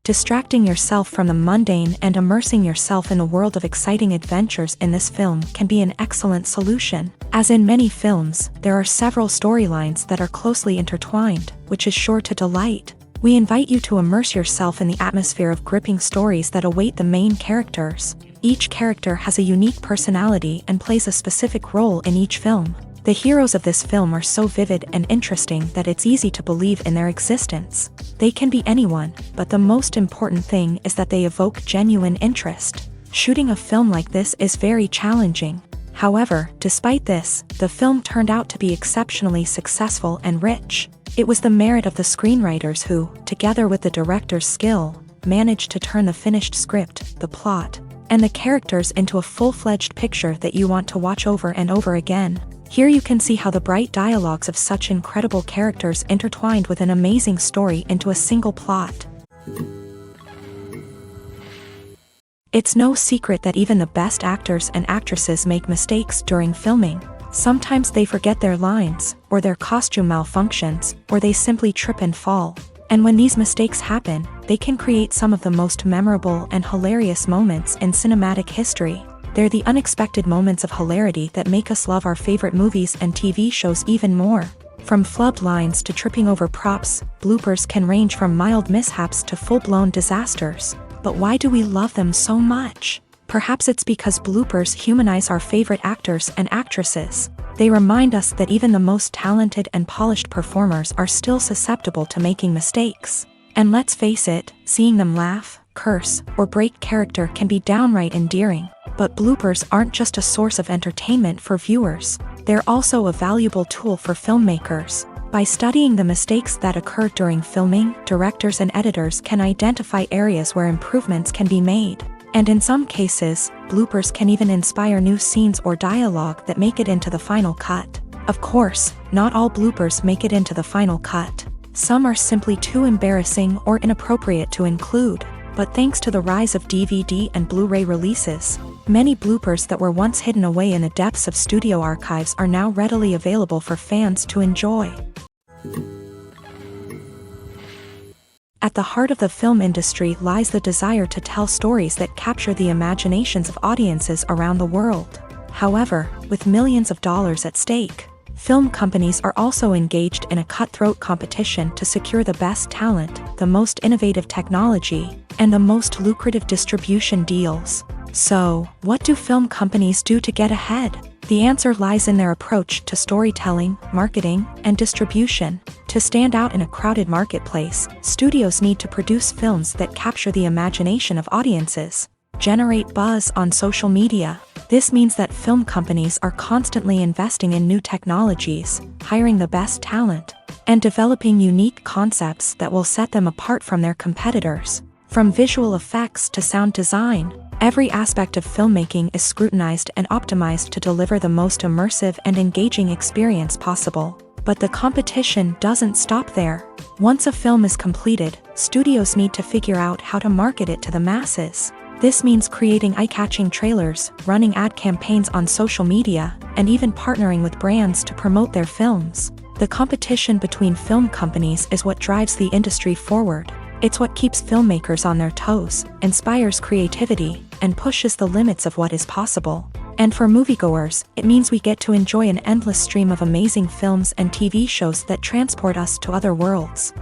Distracting yourself from the mundane and immersing yourself in a world of exciting adventures in this film can be an excellent solution. As in many films, there are several storylines that are closely intertwined, which is sure to delight. We invite you to immerse yourself in the atmosphere of gripping stories that await the main characters. Each character has a unique personality and plays a specific role in each film. The heroes of this film are so vivid and interesting that it's easy to believe in their existence. They can be anyone, but the most important thing is that they evoke genuine interest. Shooting a film like this is very challenging. However, despite this, the film turned out to be exceptionally successful and rich. It was the merit of the screenwriters who, together with the director's skill, managed to turn the finished script, the plot, and the characters into a full-fledged picture that you want to watch over and over again. Here you can see how the bright dialogues of such incredible characters intertwined with an amazing story into a single plot. It's no secret that even the best actors and actresses make mistakes during filming. Sometimes they forget their lines, or their costume malfunctions, or they simply trip and fall. And when these mistakes happen, they can create some of the most memorable and hilarious moments in cinematic history. They're the unexpected moments of hilarity that make us love our favorite movies and TV shows even more. From flubbed lines to tripping over props, bloopers can range from mild mishaps to full-blown disasters. But why do we love them so much? Perhaps it's because bloopers humanize our favorite actors and actresses. They remind us that even the most talented and polished performers are still susceptible to making mistakes. And let's face it, seeing them laugh, curse, or break character can be downright endearing. But bloopers aren't just a source of entertainment for viewers. They're also a valuable tool for filmmakers. By studying the mistakes that occur during filming, directors and editors can identify areas where improvements can be made. And in some cases, bloopers can even inspire new scenes or dialogue that make it into the final cut. Of course, not all bloopers make it into the final cut. Some are simply too embarrassing or inappropriate to include. But thanks to the rise of DVD and Blu-ray releases, many bloopers that were once hidden away in the depths of studio archives are now readily available for fans to enjoy. At the heart of the film industry lies the desire to tell stories that capture the imaginations of audiences around the world. However, with millions of dollars at stake, film companies are also engaged in a cutthroat competition to secure the best talent, the most innovative technology, and the most lucrative distribution deals. So, what do film companies do to get ahead? The answer lies in their approach to storytelling, marketing, and distribution. To stand out in a crowded marketplace, studios need to produce films that capture the imagination of audiences, generate buzz on social media. This means that film companies are constantly investing in new technologies, hiring the best talent, and developing unique concepts that will set them apart from their competitors. From visual effects to sound design, every aspect of filmmaking is scrutinized and optimized to deliver the most immersive and engaging experience possible. But the competition doesn't stop there. Once a film is completed, studios need to figure out how to market it to the masses. This means creating eye-catching trailers, running ad campaigns on social media, and even partnering with brands to promote their films. The competition between film companies is what drives the industry forward. It's what keeps filmmakers on their toes, inspires creativity, and pushes the limits of what is possible. And for moviegoers, it means we get to enjoy an endless stream of amazing films and TV shows that transport us to other worlds.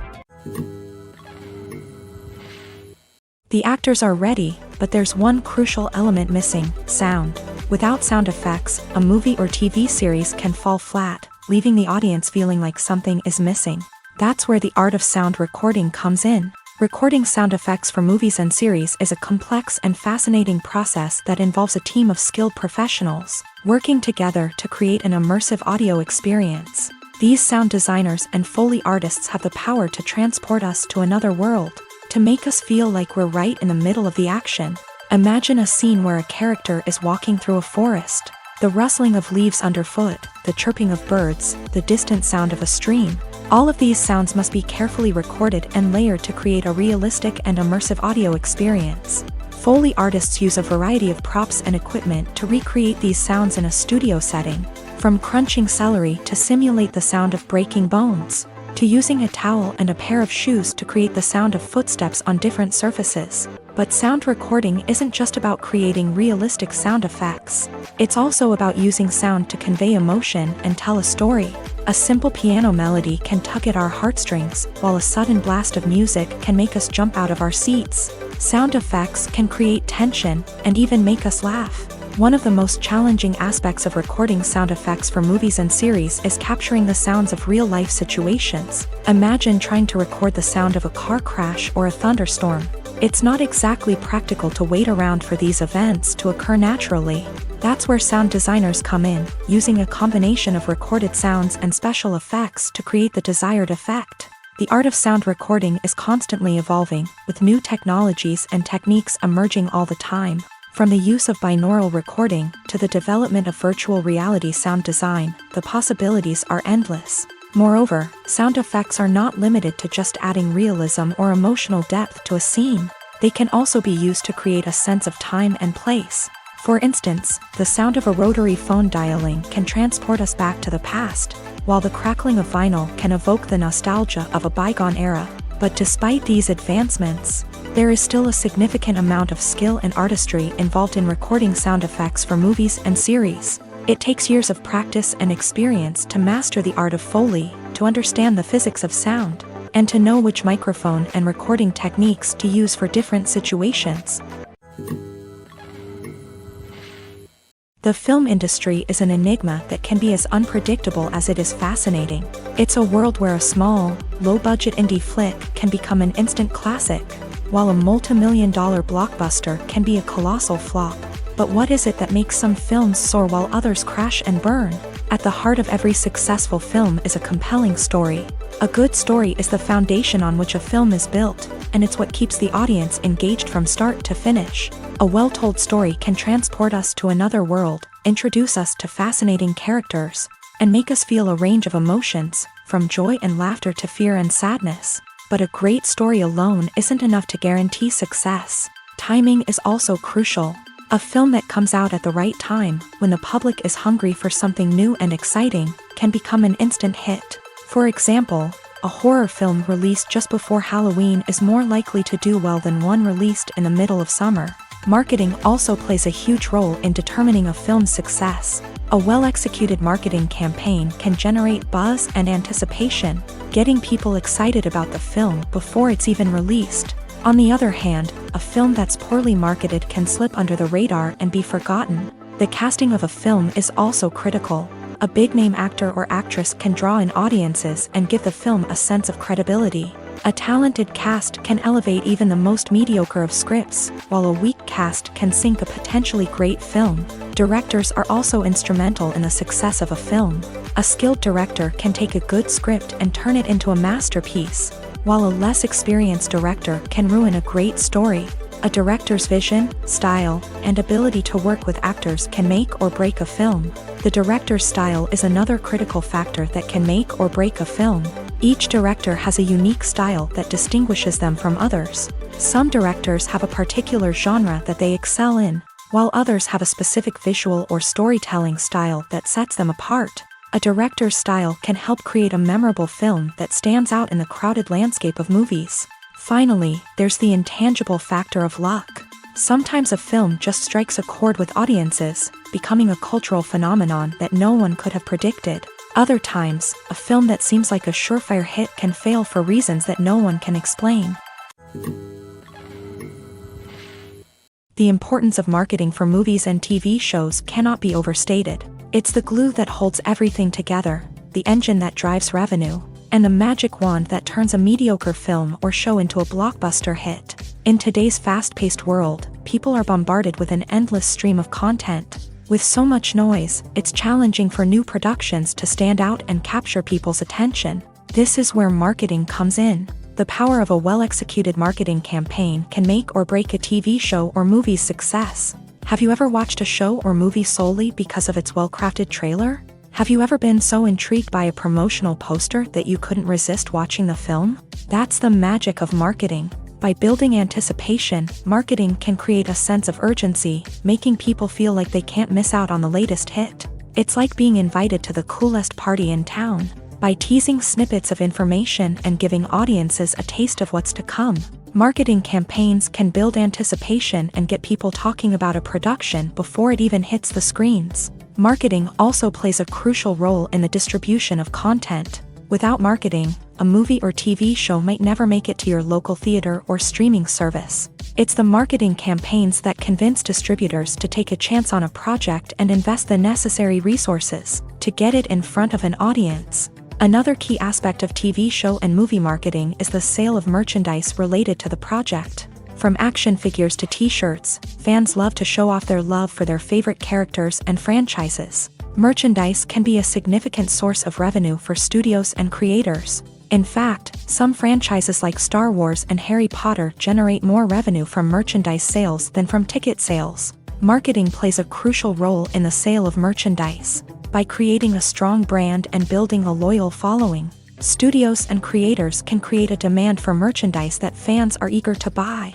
The actors are ready, but there's one crucial element missing: sound. Without sound effects, a movie or TV series can fall flat, leaving the audience feeling like something is missing. That's where the art of sound recording comes in. Recording sound effects for movies and series is a complex and fascinating process that involves a team of skilled professionals working together to create an immersive audio experience. These sound designers and Foley artists have the power to transport us to another world, to make us feel like we're right in the middle of the action. Imagine a scene where a character is walking through a forest. The rustling of leaves underfoot, the chirping of birds, the distant sound of a stream. All of these sounds must be carefully recorded and layered to create a realistic and immersive audio experience. Foley artists use a variety of props and equipment to recreate these sounds in a studio setting, from crunching celery to simulate the sound of breaking bones. to using a towel and a pair of shoes to create the sound of footsteps on different surfaces. But sound recording isn't just about creating realistic sound effects. It's also about using sound to convey emotion and tell a story. A simple piano melody can tug at our heartstrings, while a sudden blast of music can make us jump out of our seats. Sound effects can create tension and even make us laugh. One of the most challenging aspects of recording sound effects for movies and series is capturing the sounds of real-life situations. Imagine trying to record the sound of a car crash or a thunderstorm. It's not exactly practical to wait around for these events to occur naturally. That's where sound designers come in, using a combination of recorded sounds and special effects to create the desired effect. The art of sound recording is constantly evolving, with new technologies and techniques emerging all the time. From the use of binaural recording to the development of virtual reality sound design, the possibilities are endless. Moreover, sound effects are not limited to just adding realism or emotional depth to a scene. They can also be used to create a sense of time and place. For instance, the sound of a rotary phone dialing can transport us back to the past, while the crackling of vinyl can evoke the nostalgia of a bygone era. But despite these advancements, there is still a significant amount of skill and artistry involved in recording sound effects for movies and series. It takes years of practice and experience to master the art of Foley, to understand the physics of sound, and to know which microphone and recording techniques to use for different situations. The film industry is an enigma that can be as unpredictable as it is fascinating. It's a world where a small, low-budget indie flick can become an instant classic, while a multi-million-dollar blockbuster can be a colossal flop. But what is it that makes some films soar while others crash and burn? At the heart of every successful film is a compelling story. A good story is the foundation on which a film is built, and it's what keeps the audience engaged from start to finish. A well-told story can transport us to another world, introduce us to fascinating characters, and make us feel a range of emotions, from joy and laughter to fear and sadness. But a great story alone isn't enough to guarantee success. Timing is also crucial. A film that comes out at the right time, when the public is hungry for something new and exciting, can become an instant hit. For example, a horror film released just before Halloween is more likely to do well than one released in the middle of summer. Marketing also plays a huge role in determining a film's success. A well-executed marketing campaign can generate buzz and anticipation, getting people excited about the film before it's even released. On the other hand, a film that's poorly marketed can slip under the radar and be forgotten. The casting of a film is also critical. A big-name actor or actress can draw in audiences and give the film a sense of credibility. A talented cast can elevate even the most mediocre of scripts, while a weak cast can sink a potentially great film. Directors are also instrumental in the success of a film. A skilled director can take a good script and turn it into a masterpiece, while a less experienced director can ruin a great story. A director's vision, style, and ability to work with actors can make or break a film. The director's style is another critical factor that can make or break a film. Each director has a unique style that distinguishes them from others. Some directors have a particular genre that they excel in, while others have a specific visual or storytelling style that sets them apart. A director's style can help create a memorable film that stands out in the crowded landscape of movies. Finally, there's the intangible factor of luck. Sometimes a film just strikes a chord with audiences, becoming a cultural phenomenon that no one could have predicted. Other times, a film that seems like a surefire hit can fail for reasons that no one can explain. The importance of marketing for movies and TV shows cannot be overstated. It's the glue that holds everything together, the engine that drives revenue, and the magic wand that turns a mediocre film or show into a blockbuster hit. In today's fast-paced world, people are bombarded with an endless stream of content. With so much noise, it's challenging for new productions to stand out and capture people's attention. This is where marketing comes in. The power of a well-executed marketing campaign can make or break a TV show or movie's success. Have you ever watched a show or movie solely because of its well-crafted trailer? Have you ever been so intrigued by a promotional poster that you couldn't resist watching the film? That's the magic of marketing. By building anticipation, marketing can create a sense of urgency, making people feel like they can't miss out on the latest hit. It's like being invited to the coolest party in town. by teasing snippets of information and giving audiences a taste of what's to come. Marketing campaigns can build anticipation and get people talking about a production before it even hits the screens. Marketing also plays a crucial role in the distribution of content. Without marketing, a movie or TV show might never make it to your local theater or streaming service. It's the marketing campaigns that convince distributors to take a chance on a project and invest the necessary resources to get it in front of an audience. Another key aspect of TV show and movie marketing is the sale of merchandise related to the project. From action figures to t-shirts, fans love to show off their love for their favorite characters and franchises. Merchandise can be a significant source of revenue for studios and creators. In fact, some franchises like Star Wars and Harry Potter generate more revenue from merchandise sales than from ticket sales. Marketing plays a crucial role in the sale of merchandise. By creating a strong brand and building a loyal following, studios and creators can create a demand for merchandise that fans are eager to buy.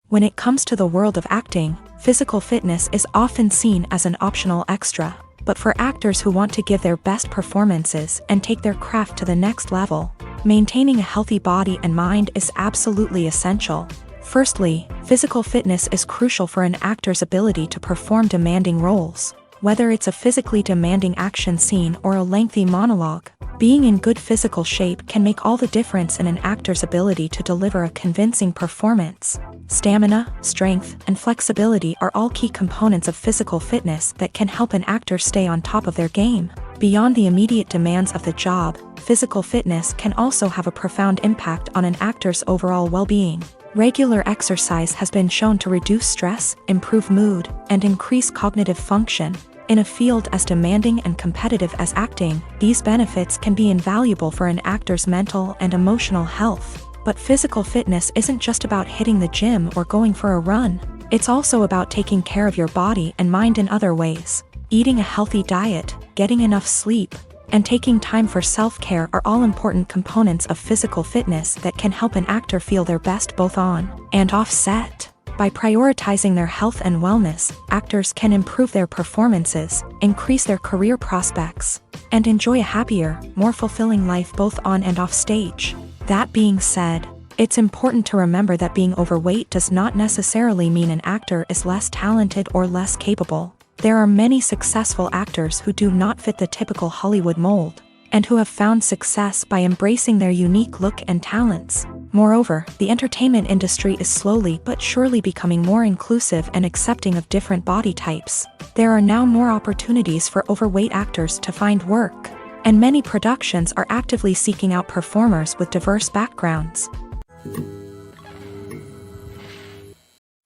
When it comes to the world of acting, physical fitness is often seen as an optional extra. But for actors who want to give their best performances and take their craft to the next level, maintaining a healthy body and mind is absolutely essential. Firstly, physical fitness is crucial for an actor's ability to perform demanding roles. Whether it's a physically demanding action scene or a lengthy monologue, being in good physical shape can make all the difference in an actor's ability to deliver a convincing performance. Stamina, strength, and flexibility are all key components of physical fitness that can help an actor stay on top of their game. Beyond the immediate demands of the job, physical fitness can also have a profound impact on an actor's overall well-being. Regular exercise has been shown to reduce stress, improve mood, and increase cognitive function. In a field as demanding and competitive as acting, these benefits can be invaluable for an actor's mental and emotional health. But physical fitness isn't just about hitting the gym or going for a run. It's also about taking care of your body and mind in other ways. Eating a healthy diet, getting enough sleep, and taking time for self-care are all important components of physical fitness that can help an actor feel their best both on and off set. By prioritizing their health and wellness, actors can improve their performances, increase their career prospects, and enjoy a happier, more fulfilling life both on and off stage. That being said, it's important to remember that being overweight does not necessarily mean an actor is less talented or less capable. There are many successful actors who do not fit the typical Hollywood mold, and who have found success by embracing their unique look and talents. Moreover, the entertainment industry is slowly but surely becoming more inclusive and accepting of different body types. There are now more opportunities for overweight actors to find work, and many productions are actively seeking out performers with diverse backgrounds.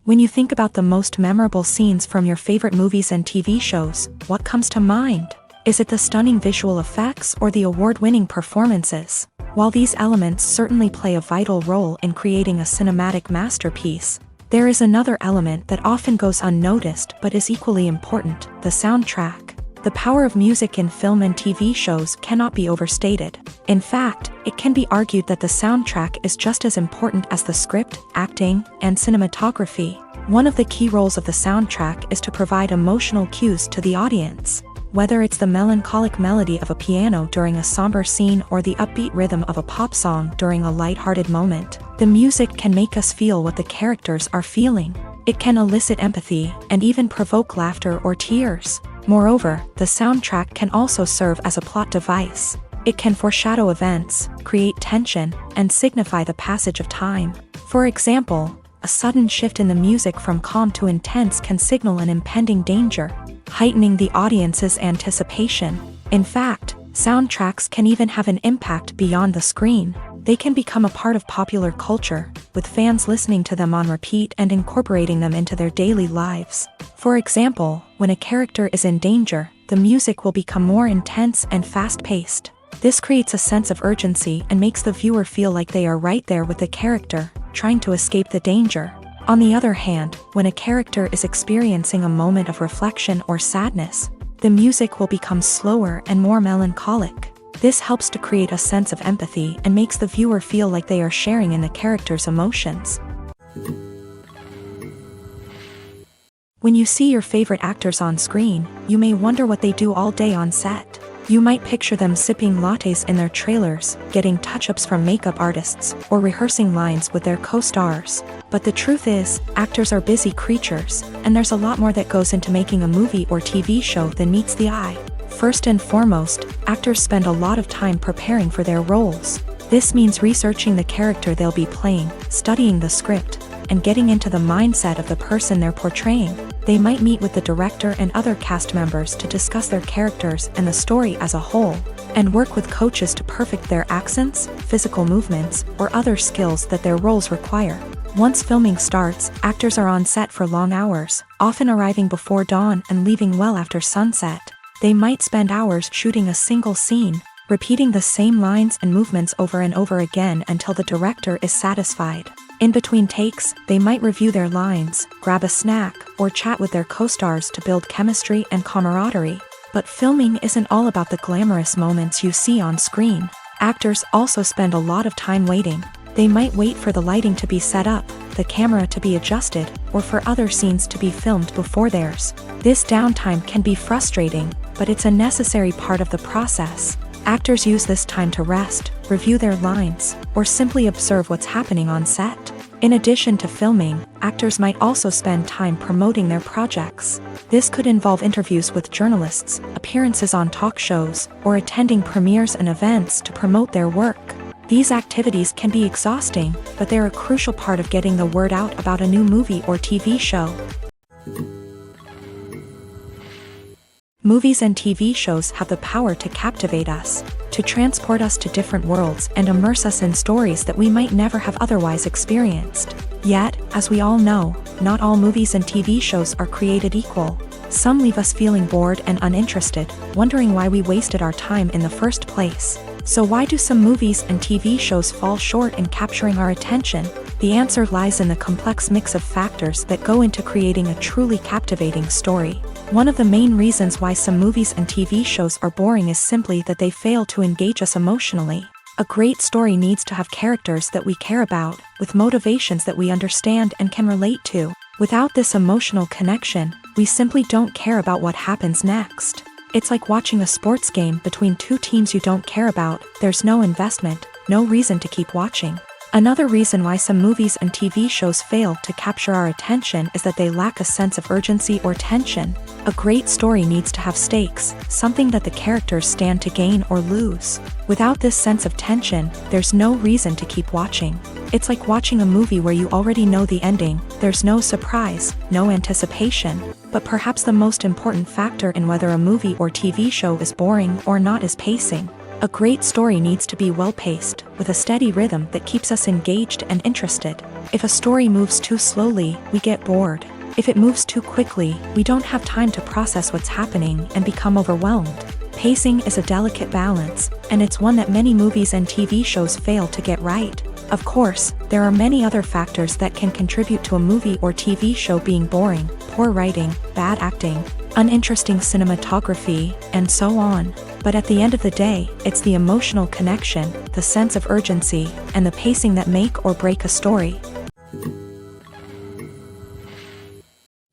When you think about the most memorable scenes from your favorite movies and TV shows, what comes to mind? Is it the stunning visual effects or the award-winning performances? While these elements certainly play a vital role in creating a cinematic masterpiece, there is another element that often goes unnoticed but is equally important: the soundtrack. The power of music in film and TV shows cannot be overstated. In fact, it can be argued that the soundtrack is just as important as the script, acting, and cinematography. One of the key roles of the soundtrack is to provide emotional cues to the audience. Whether it's the melancholic melody of a piano during a somber scene or the upbeat rhythm of a pop song during a light-hearted moment, the music can make us feel what the characters are feeling. It can elicit empathy and even provoke laughter or tears. Moreover, the soundtrack can also serve as a plot device. It can foreshadow events, create tension, and signify the passage of time. For example, a sudden shift in the music from calm to intense can signal an impending danger, heightening the audience's anticipation. In fact, soundtracks can even have an impact beyond the screen. They can become a part of popular culture, with fans listening to them on repeat and incorporating them into their daily lives. For example, when a character is in danger, the music will become more intense and fast-paced. This creates a sense of urgency and makes the viewer feel like they are right there with the character, trying to escape the danger. On the other hand, when a character is experiencing a moment of reflection or sadness, the music will become slower and more melancholic. This helps to create a sense of empathy and makes the viewer feel like they are sharing in the character's emotions. When you see your favorite actors on screen, you may wonder what they do all day on set. You might picture them sipping lattes in their trailers, getting touch-ups from makeup artists, or rehearsing lines with their co-stars. But the truth is, actors are busy creatures, and there's a lot more that goes into making a movie or TV show than meets the eye. First and foremost, actors spend a lot of time preparing for their roles. This means researching the character they'll be playing, studying the script, and getting into the mindset of the person they're portraying. They might meet with the director and other cast members to discuss their characters and the story as a whole, and work with coaches to perfect their accents, physical movements, or other skills that their roles require. Once filming starts, actors are on set for long hours, often arriving before dawn and leaving well after sunset. They might spend hours shooting a single scene, repeating the same lines and movements over and over again until the director is satisfied. In between takes, they might review their lines, grab a snack, or chat with their co-stars to build chemistry and camaraderie. But filming isn't all about the glamorous moments you see on screen. Actors also spend a lot of time waiting. They might wait for the lighting to be set up, the camera to be adjusted, or for other scenes to be filmed before theirs. This downtime can be frustrating, but it's a necessary part of the process. Actors use this time to rest, review their lines, or simply observe what's happening on set. In addition to filming, actors might also spend time promoting their projects. This could involve interviews with journalists, appearances on talk shows, or attending premieres and events to promote their work. These activities can be exhausting, but they're a crucial part of getting the word out about a new movie or TV show. Movies and TV shows have the power to captivate us, to transport us to different worlds and immerse us in stories that we might never have otherwise experienced. Yet, as we all know, not all movies and TV shows are created equal. Some leave us feeling bored and uninterested, wondering why we wasted our time in the first place. So why do some movies and TV shows fall short in capturing our attention? The answer lies in the complex mix of factors that go into creating a truly captivating story. One of the main reasons why some movies and TV shows are boring is simply that they fail to engage us emotionally. A great story needs to have characters that we care about, with motivations that we understand and can relate to. Without this emotional connection, we simply don't care about what happens next. It's like watching a sports game between two teams you don't care about. There's no investment, no reason to keep watching. Another reason why some movies and TV shows fail to capture our attention is that they lack a sense of urgency or tension. A great story needs to have stakes, something that the characters stand to gain or lose. Without this sense of tension, there's no reason to keep watching. It's like watching a movie where you already know the ending. There's no surprise, no anticipation. But perhaps the most important factor in whether a movie or TV show is boring or not is pacing. A great story needs to be well-paced, with a steady rhythm that keeps us engaged and interested. If a story moves too slowly, we get bored. If it moves too quickly, we don't have time to process what's happening and become overwhelmed. Pacing is a delicate balance, and it's one that many movies and TV shows fail to get right. Of course, there are many other factors that can contribute to a movie or TV show being boring: poor writing, bad acting, uninteresting cinematography, and so on. But at the end of the day, it's the emotional connection, the sense of urgency, and the pacing that make or break a story.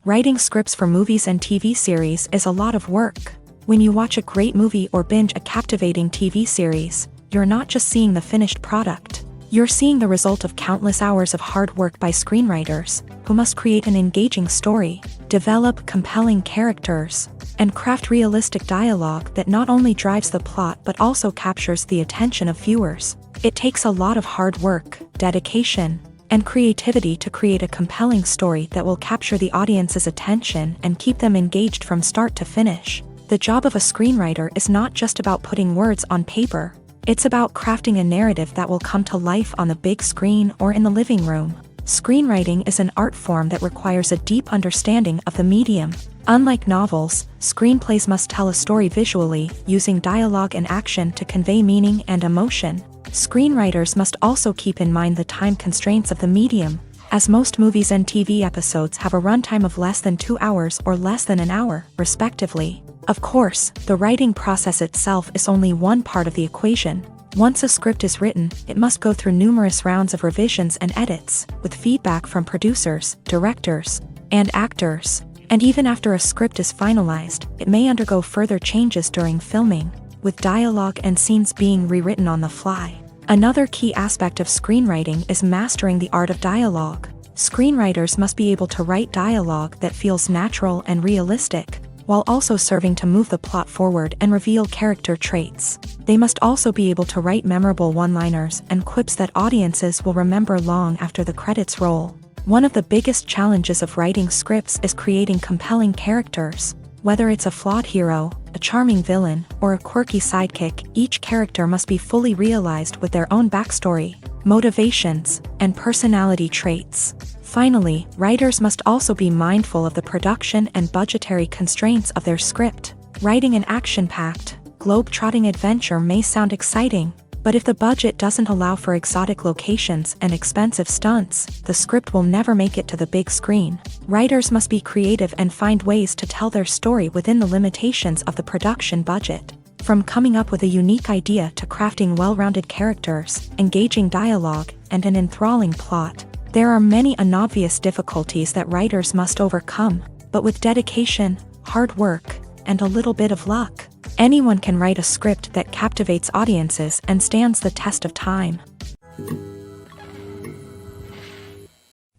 Writing scripts for movies and TV series is a lot of work. When you watch a great movie or binge a captivating TV series, you're not just seeing the finished product. You're seeing the result of countless hours of hard work by screenwriters, who must create an engaging story, develop compelling characters, and craft realistic dialogue that not only drives the plot but also captures the attention of viewers. It takes a lot of hard work, dedication, and creativity to create a compelling story that will capture the audience's attention and keep them engaged from start to finish. The job of a screenwriter is not just about putting words on paper. It's about crafting a narrative that will come to life on the big screen or in the living room. Screenwriting is an art form that requires a deep understanding of the medium. Unlike novels, screenplays must tell a story visually, using dialogue and action to convey meaning and emotion. Screenwriters must also keep in mind the time constraints of the medium, as most movies and TV episodes have a runtime of less than 2 hours or less than an hour, respectively. Of course, the writing process itself is only one part of the equation. Once a script is written, it must go through numerous rounds of revisions and edits, with feedback from producers, directors, and actors. And even after a script is finalized, it may undergo further changes during filming, with dialogue and scenes being rewritten on the fly. Another key aspect of screenwriting is mastering the art of dialogue. Screenwriters must be able to write dialogue that feels natural and realistic, while also serving to move the plot forward and reveal character traits. They must also be able to write memorable one-liners and quips that audiences will remember long after the credits roll. One of the biggest challenges of writing scripts is creating compelling characters. Whether it's a flawed hero, a charming villain, or a quirky sidekick, each character must be fully realized with their own backstory, motivations, and personality traits. Finally, writers must also be mindful of the production and budgetary constraints of their script. Writing an action-packed, globe-trotting adventure may sound exciting, but if the budget doesn't allow for exotic locations and expensive stunts, the script will never make it to the big screen. Writers must be creative and find ways to tell their story within the limitations of the production budget. From coming up with a unique idea to crafting well-rounded characters, engaging dialogue, and an enthralling plot, there are many unobvious difficulties that writers must overcome, but with dedication, hard work, and a little bit of luck, anyone can write a script that captivates audiences and stands the test of time.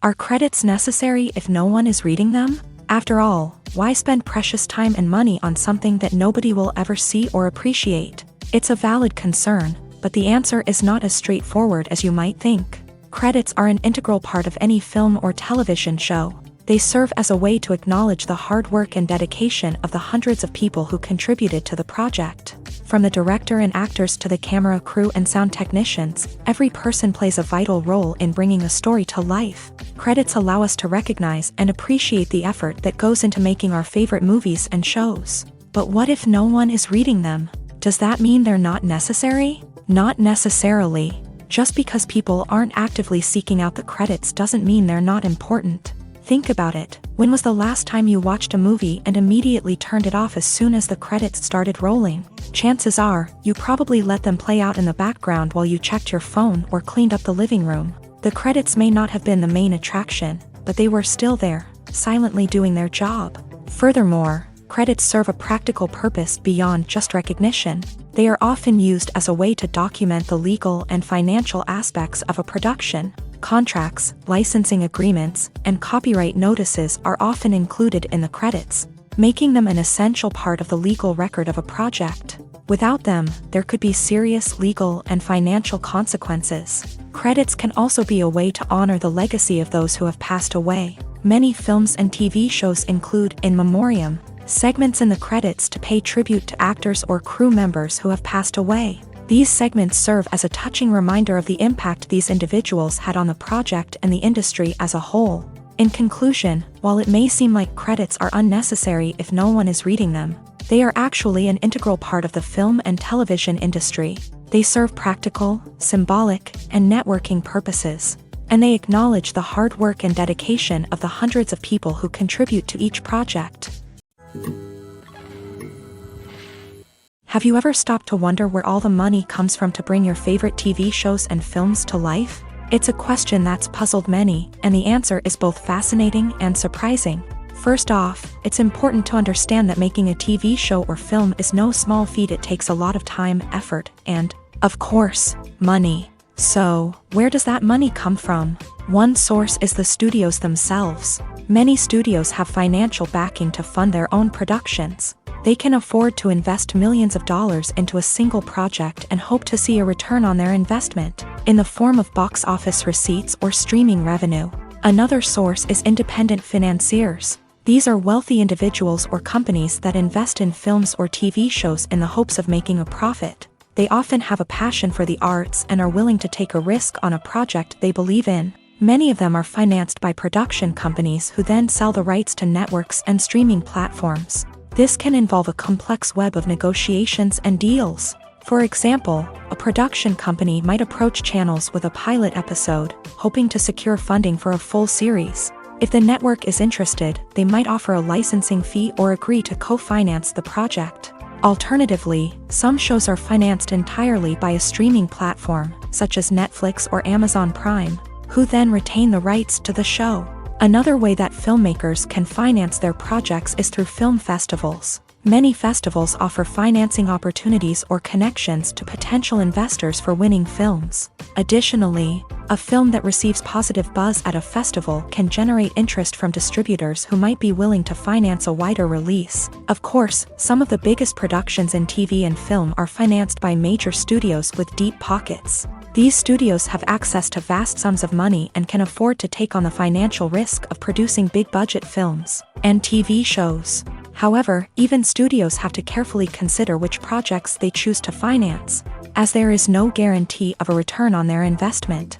Are credits necessary if no one is reading them? After all, why spend precious time and money on something that nobody will ever see or appreciate? It's a valid concern, but the answer is not as straightforward as you might think. Credits are an integral part of any film or television show. They serve as a way to acknowledge the hard work and dedication of the hundreds of people who contributed to the project. From the director and actors to the camera crew and sound technicians, every person plays a vital role in bringing a story to life. Credits allow us to recognize and appreciate the effort that goes into making our favorite movies and shows. But what if no one is reading them? Does that mean they're not necessary? Not necessarily. Just because people aren't actively seeking out the credits doesn't mean they're not important. Think about it. When was the last time you watched a movie and immediately turned it off as soon as the credits started rolling? Chances are, you probably let them play out in the background while you checked your phone or cleaned up the living room. The credits may not have been the main attraction, but they were still there, silently doing their job. Furthermore, credits serve a practical purpose beyond just recognition. They are often used as a way to document the legal and financial aspects of a production. Contracts, licensing agreements, and copyright notices are often included in the credits, making them an essential part of the legal record of a project. Without them, there could be serious legal and financial consequences. Credits can also be a way to honor the legacy of those who have passed away. Many films and TV shows include in memoriam segments in the credits to pay tribute to actors or crew members who have passed away. These segments serve as a touching reminder of the impact these individuals had on the project and the industry as a whole. In conclusion, while it may seem like credits are unnecessary if no one is reading them, they are actually an integral part of the film and television industry. They serve practical, symbolic, and networking purposes, and they acknowledge the hard work and dedication of the hundreds of people who contribute to each project. Have you ever stopped to wonder where all the money comes from to bring your favorite TV shows and films to life? It's a question that's puzzled many, and the answer is both fascinating and surprising. First off, it's important to understand that making a TV show or film is no small feat. It takes a lot of time, effort, and, of course, money. So, where does that money come from? One source is the studios themselves. Many studios have financial backing to fund their own productions. They can afford to invest millions of dollars into a single project and hope to see a return on their investment, in the form of box office receipts or streaming revenue. Another source is independent financiers. These are wealthy individuals or companies that invest in films or TV shows in the hopes of making a profit. They often have a passion for the arts and are willing to take a risk on a project they believe in. Many of them are financed by production companies who then sell the rights to networks and streaming platforms. This can involve a complex web of negotiations and deals. For example, a production company might approach channels with a pilot episode, hoping to secure funding for a full series. If the network is interested, they might offer a licensing fee or agree to co-finance the project. Alternatively, some shows are financed entirely by a streaming platform, such as Netflix or Amazon Prime, who then retain the rights to the show. Another way that filmmakers can finance their projects is through film festivals. Many festivals offer financing opportunities or connections to potential investors for winning films. Additionally, a film that receives positive buzz at a festival can generate interest from distributors who might be willing to finance a wider release. Of course, some of the biggest productions in TV and film are financed by major studios with deep pockets. These studios have access to vast sums of money and can afford to take on the financial risk of producing big-budget films and TV shows. However, even studios have to carefully consider which projects they choose to finance, as there is no guarantee of a return on their investment.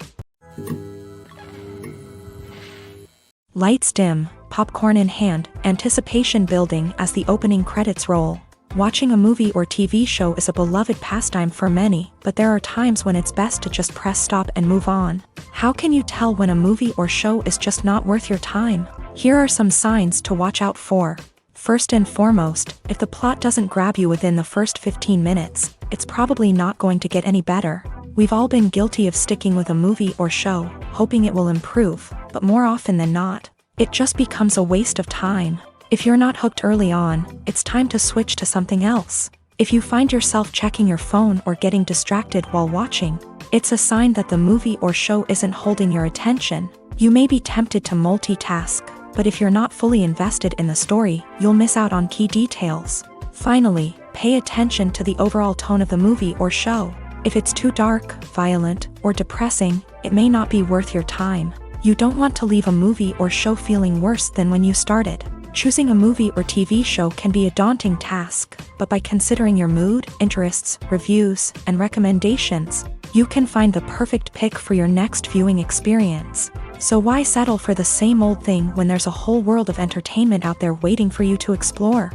Lights dim, popcorn in hand, anticipation building as the opening credits roll. Watching a movie or TV show is a beloved pastime for many, but there are times when it's best to just press stop and move on. How can you tell when a movie or show is just not worth your time? Here are some signs to watch out for. First and foremost, if the plot doesn't grab you within the first 15 minutes, it's probably not going to get any better. We've all been guilty of sticking with a movie or show, hoping it will improve, but more often than not, it just becomes a waste of time. If you're not hooked early on, it's time to switch to something else. If you find yourself checking your phone or getting distracted while watching, it's a sign that the movie or show isn't holding your attention. You may be tempted to multitask, but if you're not fully invested in the story, you'll miss out on key details. Finally, pay attention to the overall tone of the movie or show. If it's too dark, violent, or depressing, it may not be worth your time. You don't want to leave a movie or show feeling worse than when you started. Choosing a movie or TV show can be a daunting task, but by considering your mood, interests, reviews, and recommendations, you can find the perfect pick for your next viewing experience. So why settle for the same old thing when there's a whole world of entertainment out there waiting for you to explore?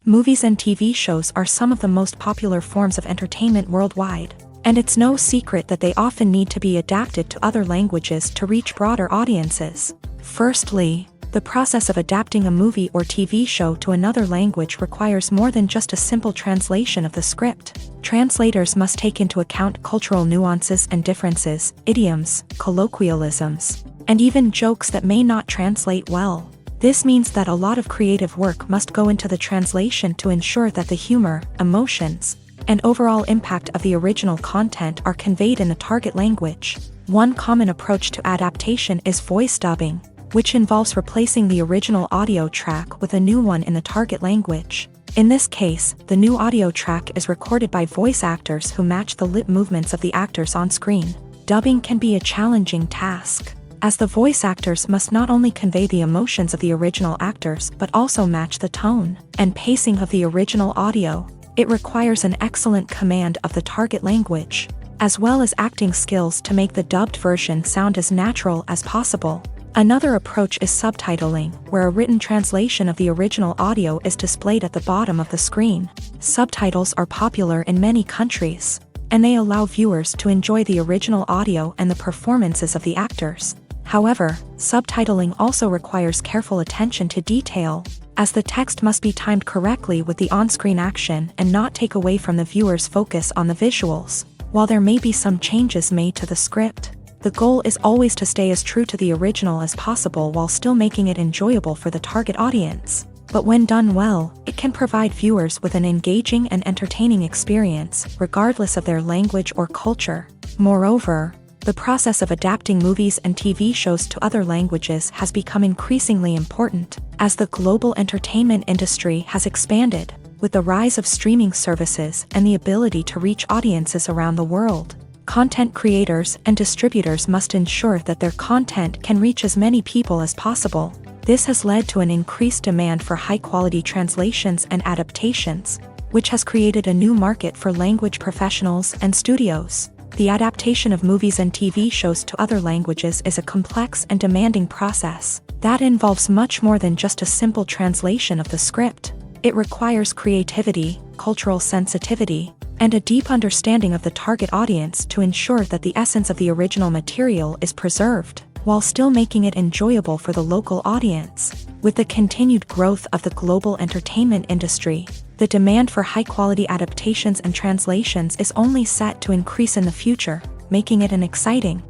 Movies and TV shows are some of the most popular forms of entertainment worldwide, and it's no secret that they often need to be adapted to other languages to reach broader audiences. Firstly, the process of adapting a movie or TV show to another language requires more than just a simple translation of the script. Translators must take into account cultural nuances and differences, idioms, colloquialisms, and even jokes that may not translate well. This means that a lot of creative work must go into the translation to ensure that the humor, emotions, and overall impact of the original content are conveyed in the target language. One common approach to adaptation is voice dubbing, which involves replacing the original audio track with a new one in the target language. In this case, the new audio track is recorded by voice actors who match the lip movements of the actors on screen. Dubbing can be a challenging task, as the voice actors must not only convey the emotions of the original actors but also match the tone and pacing of the original audio. It requires an excellent command of the target language, as well as acting skills to make the dubbed version sound as natural as possible. Another approach is subtitling, where a written translation of the original audio is displayed at the bottom of the screen. Subtitles are popular in many countries, and they allow viewers to enjoy the original audio and the performances of the actors. However, subtitling also requires careful attention to detail, as the text must be timed correctly with the on-screen action and not take away from the viewer's focus on the visuals. While there may be some changes made to the script, the goal is always to stay as true to the original as possible while still making it enjoyable for the target audience. But when done well, it can provide viewers with an engaging and entertaining experience, regardless of their language or culture. Moreover, the process of adapting movies and TV shows to other languages has become increasingly important, as the global entertainment industry has expanded, with the rise of streaming services and the ability to reach audiences around the world. Content creators and distributors must ensure that their content can reach as many people as possible. This has led to an increased demand for high-quality translations and adaptations, which has created a new market for language professionals and studios. The adaptation of movies and TV shows to other languages is a complex and demanding process that involves much more than just a simple translation of the script. It requires creativity, cultural sensitivity, and a deep understanding of the target audience to ensure that the essence of the original material is preserved, while still making it enjoyable for the local audience. With the continued growth of the global entertainment industry, the demand for high-quality adaptations and translations is only set to increase in the future, making it an exciting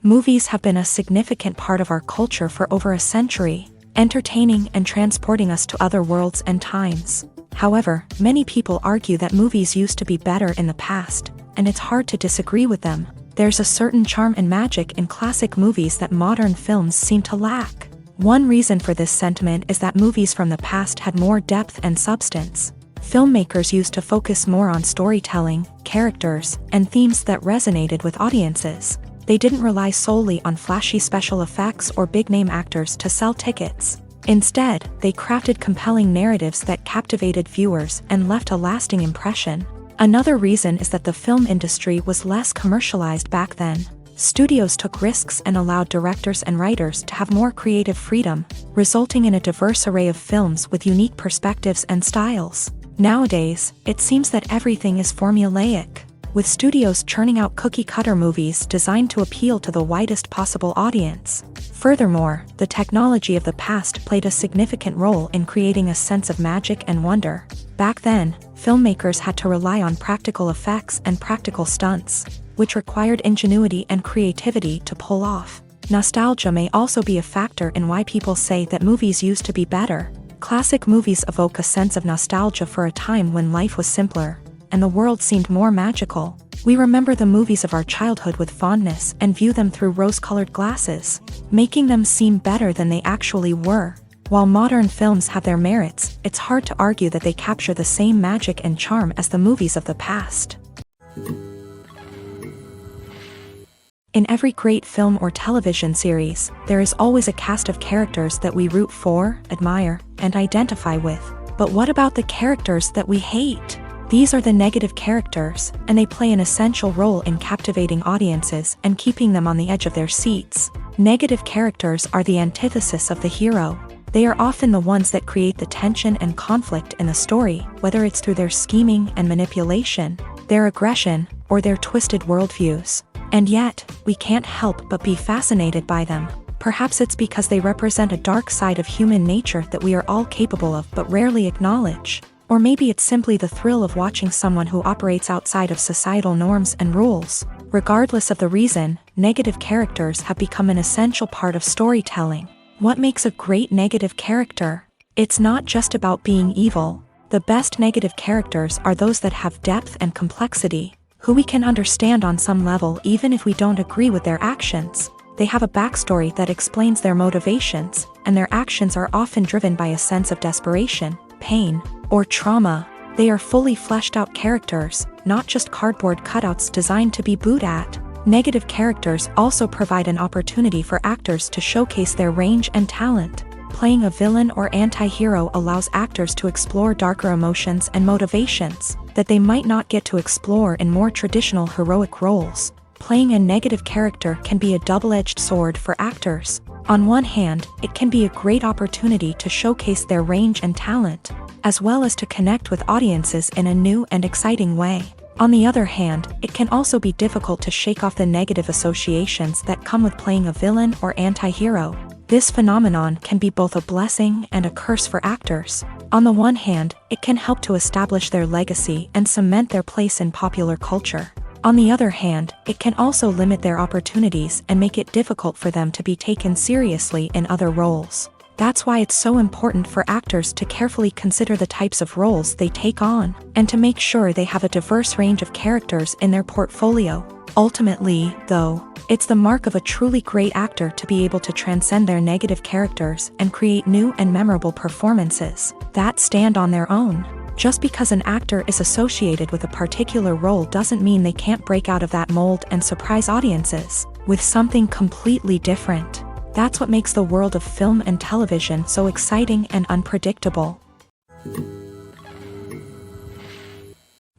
Movies have been a significant part of our culture for over a century, entertaining and transporting us to other worlds and times. However, many people argue that movies used to be better in the past, and it's hard to disagree with them. There's a certain charm and magic in classic movies that modern films seem to lack. One reason for this sentiment is that movies from the past had more depth and substance. Filmmakers used to focus more on storytelling, characters, and themes that resonated with audiences. They didn't rely solely on flashy special effects or big-name actors to sell tickets. Instead, they crafted compelling narratives that captivated viewers and left a lasting impression. Another reason is that the film industry was less commercialized back then. Studios took risks and allowed directors and writers to have more creative freedom, resulting in a diverse array of films with unique perspectives and styles. Nowadays, it seems that everything is formulaic, with studios churning out cookie-cutter movies designed to appeal to the widest possible audience. Furthermore, the technology of the past played a significant role in creating a sense of magic and wonder. Back then, filmmakers had to rely on practical effects and practical stunts, which required ingenuity and creativity to pull off. Nostalgia may also be a factor in why people say that movies used to be better. Classic movies evoke a sense of nostalgia for a time when life was simpler, and the world seemed more magical. We remember the movies of our childhood with fondness and view them through rose-colored glasses, making them seem better than they actually were. While modern films have their merits, it's hard to argue that they capture the same magic and charm as the movies of the past. In every great film or television series, there is always a cast of characters that we root for, admire, and identify with. But what about the characters that we hate? These are the negative characters, and they play an essential role in captivating audiences and keeping them on the edge of their seats. Negative characters are the antithesis of the hero. They are often the ones that create the tension and conflict in the story, whether it's through their scheming and manipulation, their aggression, or their twisted worldviews. And yet, we can't help but be fascinated by them. Perhaps it's because they represent a dark side of human nature that we are all capable of but rarely acknowledge. Or maybe it's simply the thrill of watching someone who operates outside of societal norms and rules. Regardless of the reason, negative characters have become an essential part of storytelling. What makes a great negative character? It's not just about being evil. The best negative characters are those that have depth and complexity, who we can understand on some level even if we don't agree with their actions. They have a backstory that explains their motivations, and their actions are often driven by a sense of desperation, pain, or trauma. They are fully fleshed out characters, not just cardboard cutouts designed to be booed at. Negative characters also provide an opportunity for actors to showcase their range and talent. Playing a villain or anti-hero allows actors to explore darker emotions and motivations that they might not get to explore in more traditional heroic roles. Playing a negative character can be a double-edged sword for actors. On one hand, it can be a great opportunity to showcase their range and talent, as well as to connect with audiences in a new and exciting way. On the other hand, it can also be difficult to shake off the negative associations that come with playing a villain or anti-hero. This phenomenon can be both a blessing and a curse for actors. On the one hand, it can help to establish their legacy and cement their place in popular culture. On the other hand, it can also limit their opportunities and make it difficult for them to be taken seriously in other roles. That's why it's so important for actors to carefully consider the types of roles they take on, and to make sure they have a diverse range of characters in their portfolio. Ultimately, though, it's the mark of a truly great actor to be able to transcend their negative characters and create new and memorable performances that stand on their own. Just because an actor is associated with a particular role doesn't mean they can't break out of that mold and surprise audiences with something completely different. That's what makes the world of film and television so exciting and unpredictable.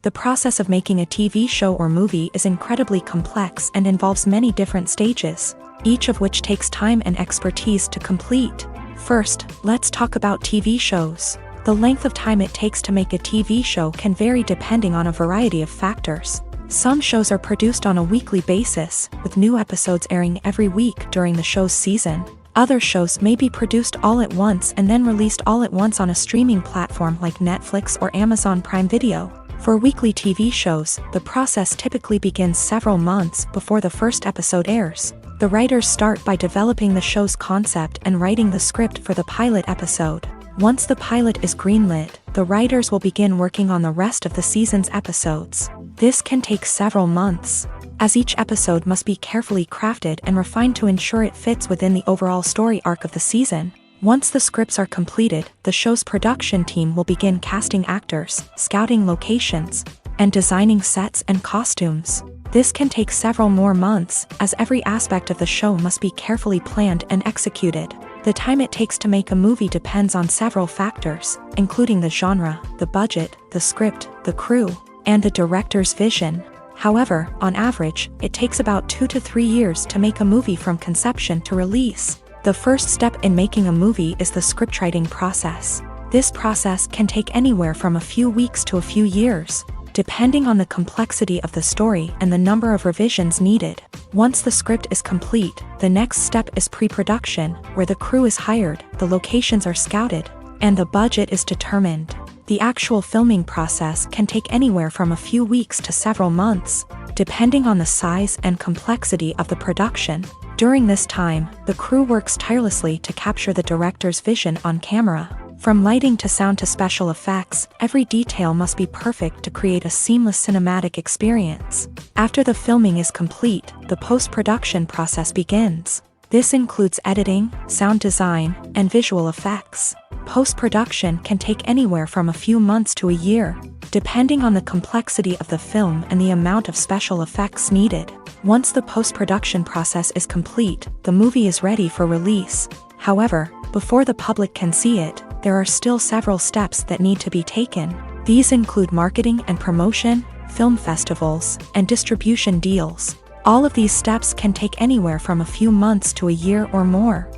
The process of making a TV show or movie is incredibly complex and involves many different stages, each of which takes time and expertise to complete. First, let's talk about TV shows. The length of time it takes to make a TV show can vary depending on a variety of factors. Some shows are produced on a weekly basis, with new episodes airing every week during the show's season. Other shows may be produced all at once and then released all at once on a streaming platform like Netflix or Amazon Prime Video. For weekly TV shows, the process typically begins several months before the first episode airs. The writers start by developing the show's concept and writing the script for the pilot episode. Once the pilot is greenlit, the writers will begin working on the rest of the season's episodes. This can take several months, as each episode must be carefully crafted and refined to ensure it fits within the overall story arc of the season. Once the scripts are completed, the show's production team will begin casting actors, scouting locations, and designing sets and costumes. This can take several more months, as every aspect of the show must be carefully planned and executed. The time it takes to make a movie depends on several factors, including the genre, the budget, the script, the crew, and the director's vision. However, on average, it takes about 2 to 3 years to make a movie from conception to release. The first step in making a movie is the scriptwriting process. This process can take anywhere from a few weeks to a few years, depending on the complexity of the story and the number of revisions needed. Once the script is complete, the next step is pre-production, where the crew is hired, the locations are scouted, and the budget is determined. The actual filming process can take anywhere from a few weeks to several months, depending on the size and complexity of the production. During this time, the crew works tirelessly to capture the director's vision on camera. From lighting to sound to special effects, every detail must be perfect to create a seamless cinematic experience. After the filming is complete, the post-production process begins. This includes editing, sound design, and visual effects. Post-production can take anywhere from a few months to a year, depending on the complexity of the film and the amount of special effects needed. Once the post-production process is complete, the movie is ready for release. However, before the public can see it, there are still several steps that need to be taken. These include marketing and promotion, film festivals, and distribution deals. All of these steps can take anywhere from a few months to a year or more.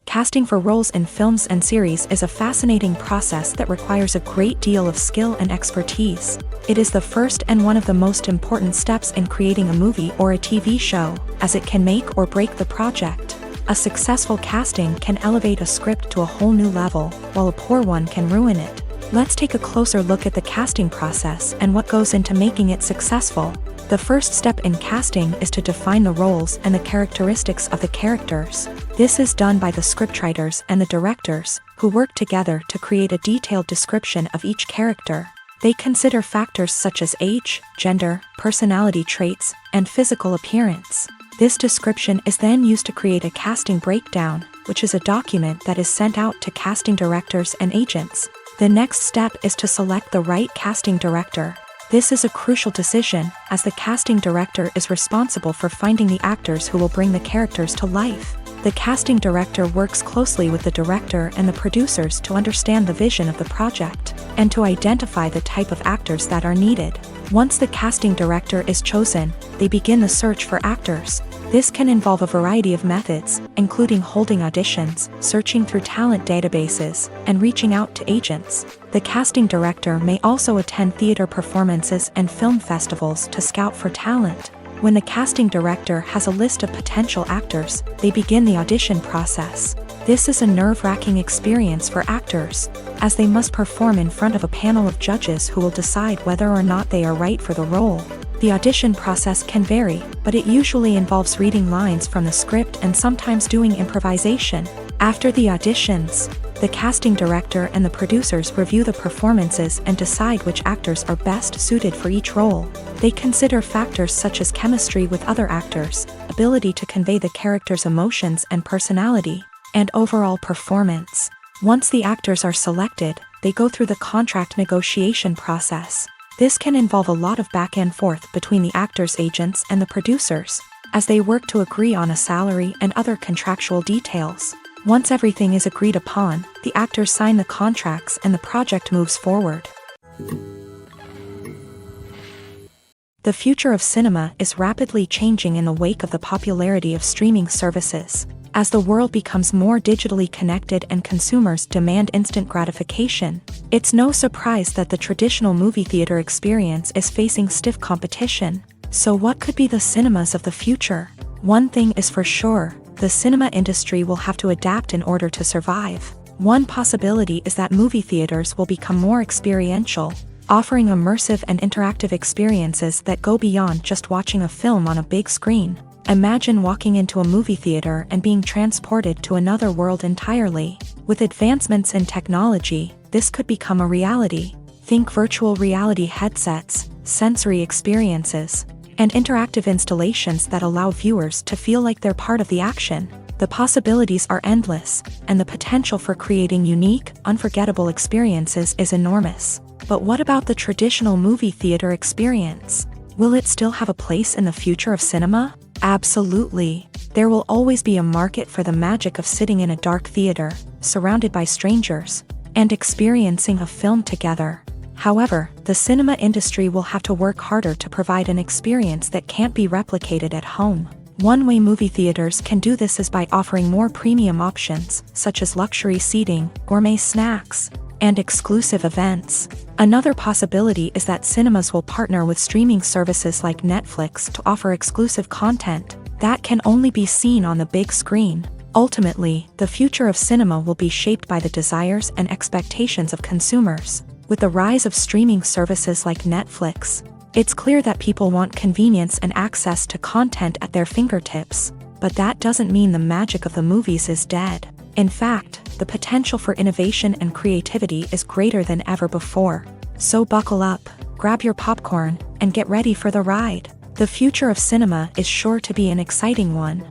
Casting for roles in films and series is a fascinating process that requires a great deal of skill and expertise. It is the first and one of the most important steps in creating a movie or a TV show, as it can make or break the project. A successful casting can elevate a script to a whole new level, while a poor one can ruin it. Let's take a closer look at the casting process and what goes into making it successful. The first step in casting is to define the roles and the characteristics of the characters. This is done by the scriptwriters and the directors, who work together to create a detailed description of each character. They consider factors such as age, gender, personality traits, and physical appearance. This description is then used to create a casting breakdown, which is a document that is sent out to casting directors and agents. The next step is to select the right casting director. This is a crucial decision, as the casting director is responsible for finding the actors who will bring the characters to life. The casting director works closely with the director and the producers to understand the vision of the project, and to identify the type of actors that are needed. Once the casting director is chosen, they begin the search for actors. This can involve a variety of methods, including holding auditions, searching through talent databases, and reaching out to agents. The casting director may also attend theater performances and film festivals to scout for talent. When the casting director has a list of potential actors, they begin the audition process. This is a nerve-wracking experience for actors, as they must perform in front of a panel of judges who will decide whether or not they are right for the role. The audition process can vary, but it usually involves reading lines from the script and sometimes doing improvisation. After the auditions, the casting director and the producers review the performances and decide which actors are best suited for each role. They consider factors such as chemistry with other actors, ability to convey the character's emotions and personality, and overall performance. Once the actors are selected, they go through the contract negotiation process. This can involve a lot of back and forth between the actors' agents and the producers, as they work to agree on a salary and other contractual details. Once everything is agreed upon, the actors sign the contracts and the project moves forward. The future of cinema is rapidly changing in the wake of the popularity of streaming services. As the world becomes more digitally connected and consumers demand instant gratification, it's no surprise that the traditional movie theater experience is facing stiff competition. So what could be the cinemas of the future? One thing is for sure, the cinema industry will have to adapt in order to survive. One possibility is that movie theaters will become more experiential. offering immersive and interactive experiences that go beyond just watching a film on a big screen. Imagine walking into a movie theater and being transported to another world entirely. With advancements in technology, this could become a reality. Think virtual reality headsets, sensory experiences, and interactive installations that allow viewers to feel like they're part of the action. The possibilities are endless, and the potential for creating unique, unforgettable experiences is enormous. But what about the traditional movie theater experience? Will it still have a place in the future of cinema? Absolutely. There will always be a market for the magic of sitting in a dark theater, surrounded by strangers, and experiencing a film together. However, the cinema industry will have to work harder to provide an experience that can't be replicated at home. One way movie theaters can do this is by offering more premium options, such as luxury seating, gourmet snacks, and exclusive events. Another possibility is that cinemas will partner with streaming services like Netflix to offer exclusive content that can only be seen on the big screen. Ultimately, the future of cinema will be shaped by the desires and expectations of consumers. With the rise of streaming services like Netflix, it's clear that people want convenience and access to content at their fingertips. But that doesn't mean the magic of the movies is dead. In fact, the potential for innovation and creativity is greater than ever before. So buckle up, grab your popcorn, and get ready for the ride. The future of cinema is sure to be an exciting one.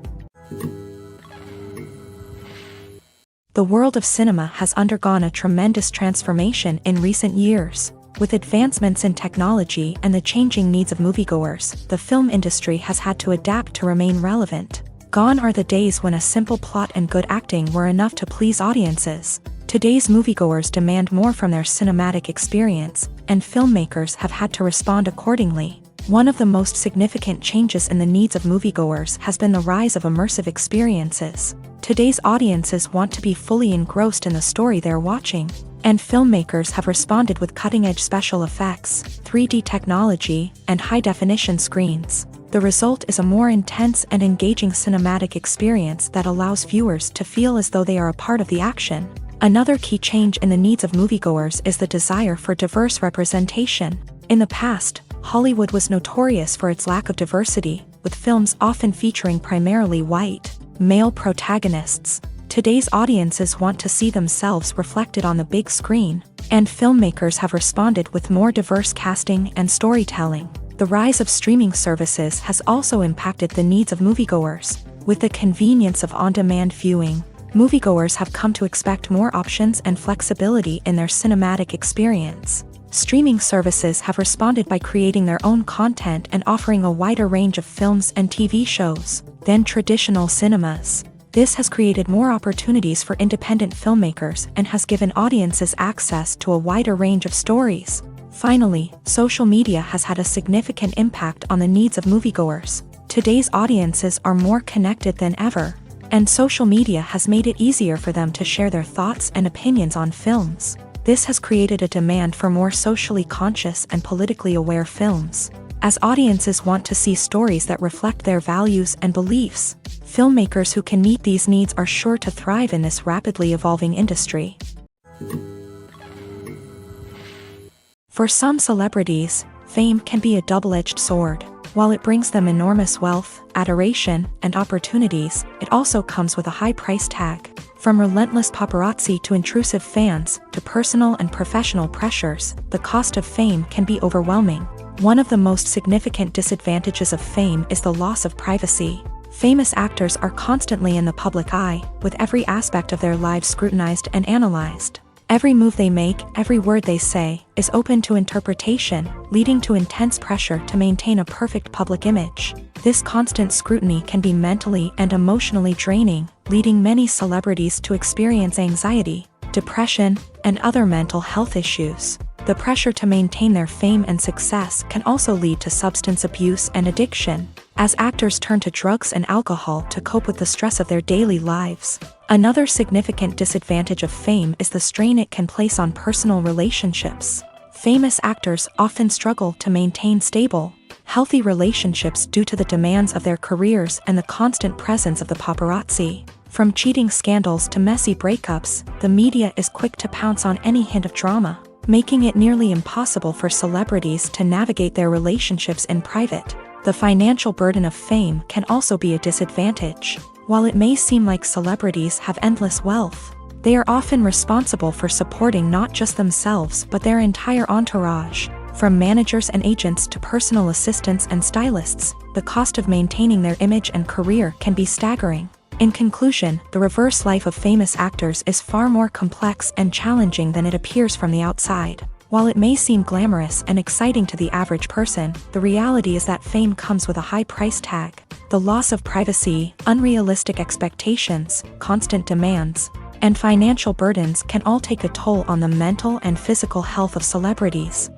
The world of cinema has undergone a tremendous transformation in recent years. With advancements in technology and the changing needs of moviegoers, the film industry has had to adapt to remain relevant. Gone are the days when a simple plot and good acting were enough to please audiences. Today's moviegoers demand more from their cinematic experience, and filmmakers have had to respond accordingly. One of the most significant changes in the needs of moviegoers has been the rise of immersive experiences. Today's audiences want to be fully engrossed in the story they're watching, and filmmakers have responded with cutting-edge special effects, 3D technology, and high-definition screens. The result is a more intense and engaging cinematic experience that allows viewers to feel as though they are a part of the action. Another key change in the needs of moviegoers is the desire for diverse representation. In the past, Hollywood was notorious for its lack of diversity, with films often featuring primarily white, male protagonists. Today's audiences want to see themselves reflected on the big screen, and filmmakers have responded with more diverse casting and storytelling. The rise of streaming services has also impacted the needs of moviegoers. With the convenience of on-demand viewing, moviegoers have come to expect more options and flexibility in their cinematic experience. Streaming services have responded by creating their own content and offering a wider range of films and TV shows than traditional cinemas. This has created more opportunities for independent filmmakers and has given audiences access to a wider range of stories. Finally, social media has had a significant impact on the needs of moviegoers. Today's audiences are more connected than ever, and social media has made it easier for them to share their thoughts and opinions on films. This has created a demand for more socially conscious and politically aware films. As audiences want to see stories that reflect their values and beliefs, filmmakers who can meet these needs are sure to thrive in this rapidly evolving industry. For some celebrities, fame can be a double-edged sword. While it brings them enormous wealth, adoration, and opportunities, it also comes with a high price tag. From relentless paparazzi to intrusive fans, to personal and professional pressures, the cost of fame can be overwhelming. One of the most significant disadvantages of fame is the loss of privacy. Famous actors are constantly in the public eye, with every aspect of their lives scrutinized and analyzed. Every move they make, every word they say, is open to interpretation, leading to intense pressure to maintain a perfect public image. This constant scrutiny can be mentally and emotionally draining, leading many celebrities to experience anxiety, depression, and other mental health issues. The pressure to maintain their fame and success can also lead to substance abuse and addiction, as actors turn to drugs and alcohol to cope with the stress of their daily lives. Another significant disadvantage of fame is the strain it can place on personal relationships. Famous actors often struggle to maintain stable, healthy relationships due to the demands of their careers and the constant presence of the paparazzi. From cheating scandals to messy breakups, the media is quick to pounce on any hint of drama. making it nearly impossible for celebrities to navigate their relationships in private. The financial burden of fame can also be a disadvantage. While it may seem like celebrities have endless wealth, they are often responsible for supporting not just themselves but their entire entourage. From managers and agents to personal assistants and stylists, the cost of maintaining their image and career can be staggering. In conclusion, the reverse life of famous actors is far more complex and challenging than it appears from the outside. While it may seem glamorous and exciting to the average person, the reality is that fame comes with a high price tag. The loss of privacy, unrealistic expectations, constant demands, and financial burdens can all take a toll on the mental and physical health of celebrities.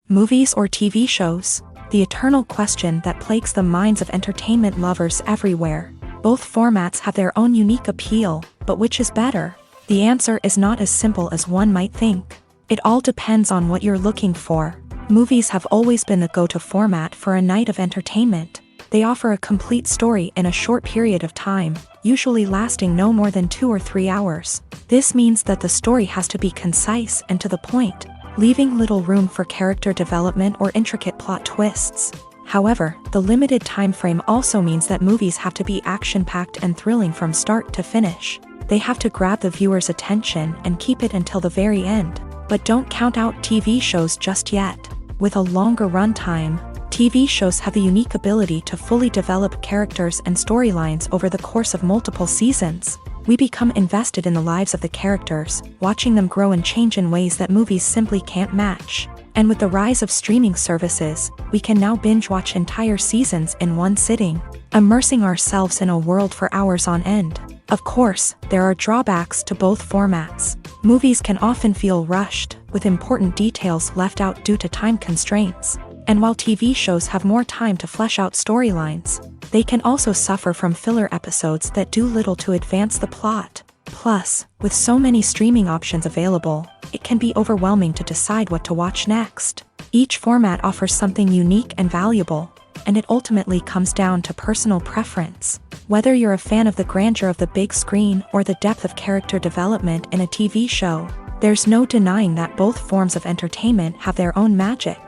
Movies or TV shows? The eternal question that plagues the minds of entertainment lovers everywhere. Both formats have their own unique appeal, but which is better? The answer is not as simple as one might think. It all depends on what you're looking for. Movies have always been the go-to format for a night of entertainment. They offer a complete story in a short period of time, usually lasting no more than 2 or 3 hours. This means that the story has to be concise and to the point, leaving little room for character development or intricate plot twists. However, the limited time frame also means that movies have to be action-packed and thrilling from start to finish. They have to grab the viewer's attention and keep it until the very end. But don't count out TV shows just yet. With a longer runtime, TV shows have the unique ability to fully develop characters and storylines over the course of multiple seasons. We become invested in the lives of the characters, watching them grow and change in ways that movies simply can't match. And with the rise of streaming services, we can now binge-watch entire seasons in one sitting, immersing ourselves in a world for hours on end. Of course, there are drawbacks to both formats. Movies can often feel rushed, with important details left out due to time constraints. And while TV shows have more time to flesh out storylines, they can also suffer from filler episodes that do little to advance the plot. Plus, with so many streaming options available, it can be overwhelming to decide what to watch next. Each format offers something unique and valuable, and it ultimately comes down to personal preference. Whether you're a fan of the grandeur of the big screen or the depth of character development in a TV show, there's no denying that both forms of entertainment have their own magic.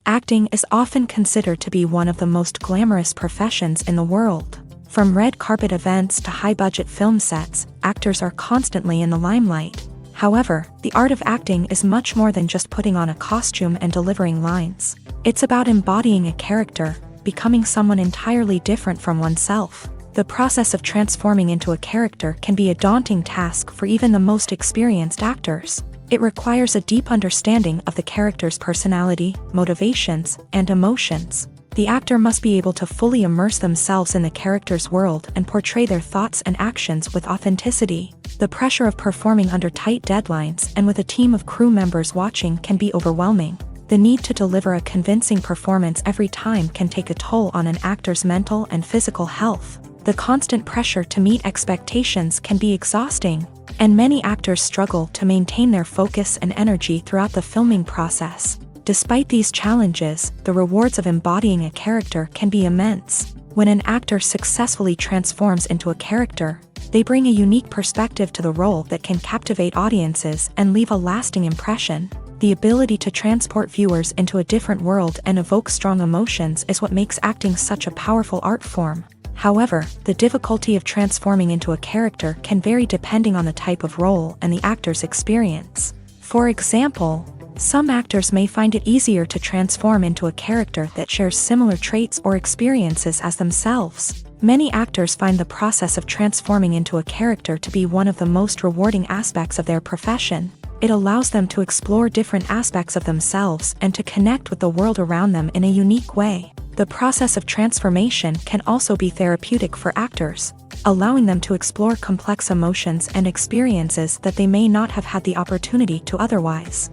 Acting is often considered to be one of the most glamorous professions in the world. From red carpet events to high-budget film sets, actors are constantly in the limelight. However, the art of acting is much more than just putting on a costume and delivering lines. It's about embodying a character, becoming someone entirely different from oneself. The process of transforming into a character can be a daunting task for even the most experienced actors. It requires a deep understanding of the character's personality, motivations, and emotions. The actor must be able to fully immerse themselves in the character's world and portray their thoughts and actions with authenticity. The pressure of performing under tight deadlines and with a team of crew members watching can be overwhelming. The need to deliver a convincing performance every time can take a toll on an actor's mental and physical health. The constant pressure to meet expectations can be exhausting, and many actors struggle to maintain their focus and energy throughout the filming process. Despite these challenges, the rewards of embodying a character can be immense. When an actor successfully transforms into a character, they bring a unique perspective to the role that can captivate audiences and leave a lasting impression. The ability to transport viewers into a different world and evoke strong emotions is what makes acting such a powerful art form. However, the difficulty of transforming into a character can vary depending on the type of role and the actor's experience. For example, some actors may find it easier to transform into a character that shares similar traits or experiences as themselves. Many actors find the process of transforming into a character to be one of the most rewarding aspects of their profession. It allows them to explore different aspects of themselves and to connect with the world around them in a unique way. The process of transformation can also be therapeutic for actors, allowing them to explore complex emotions and experiences that they may not have had the opportunity to otherwise.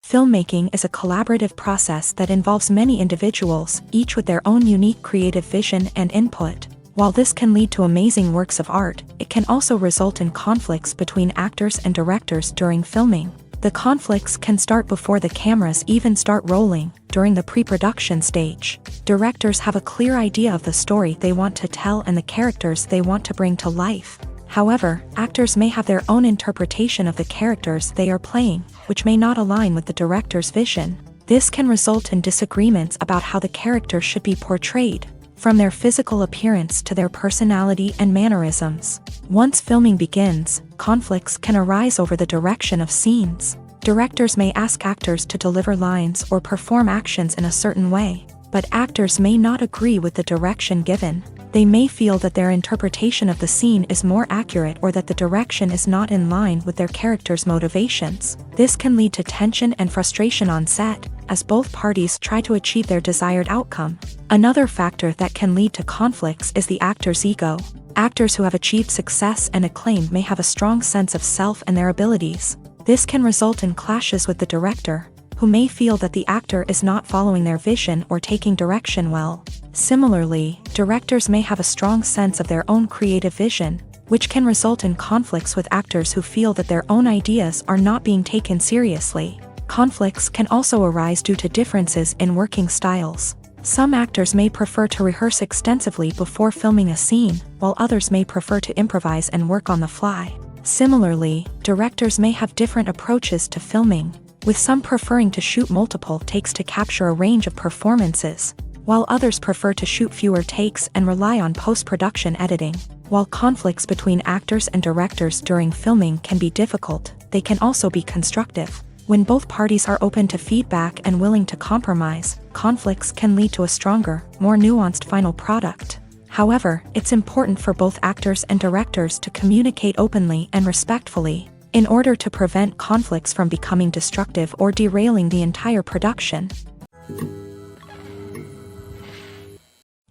Filmmaking is a collaborative process that involves many individuals, each with their own unique creative vision and input. While this can lead to amazing works of art, it can also result in conflicts between actors and directors during filming. The conflicts can start before the cameras even start rolling, during the pre-production stage. Directors have a clear idea of the story they want to tell and the characters they want to bring to life. However, actors may have their own interpretation of the characters they are playing, which may not align with the director's vision. This can result in disagreements about how the character should be portrayed, from their physical appearance to their personality and mannerisms. Once filming begins, conflicts can arise over the direction of scenes. Directors may ask actors to deliver lines or perform actions in a certain way, but actors may not agree with the direction given. They may feel that their interpretation of the scene is more accurate or that the direction is not in line with their character's motivations. This can lead to tension and frustration on set, as both parties try to achieve their desired outcome. Another factor that can lead to conflicts is the actor's ego. Actors who have achieved success and acclaim may have a strong sense of self and their abilities. This can result in clashes with the director, who may feel that the actor is not following their vision or taking direction well. Similarly, directors may have a strong sense of their own creative vision, which can result in conflicts with actors who feel that their own ideas are not being taken seriously. Conflicts can also arise due to differences in working styles. Some actors may prefer to rehearse extensively before filming a scene, while others may prefer to improvise and work on the fly. Similarly, directors may have different approaches to filming, with some preferring to shoot multiple takes to capture a range of performances, while others prefer to shoot fewer takes and rely on post-production editing. While conflicts between actors and directors during filming can be difficult, they can also be constructive. When both parties are open to feedback and willing to compromise, conflicts can lead to a stronger, more nuanced final product. However, it's important for both actors and directors to communicate openly and respectfully, in order to prevent conflicts from becoming destructive or derailing the entire production.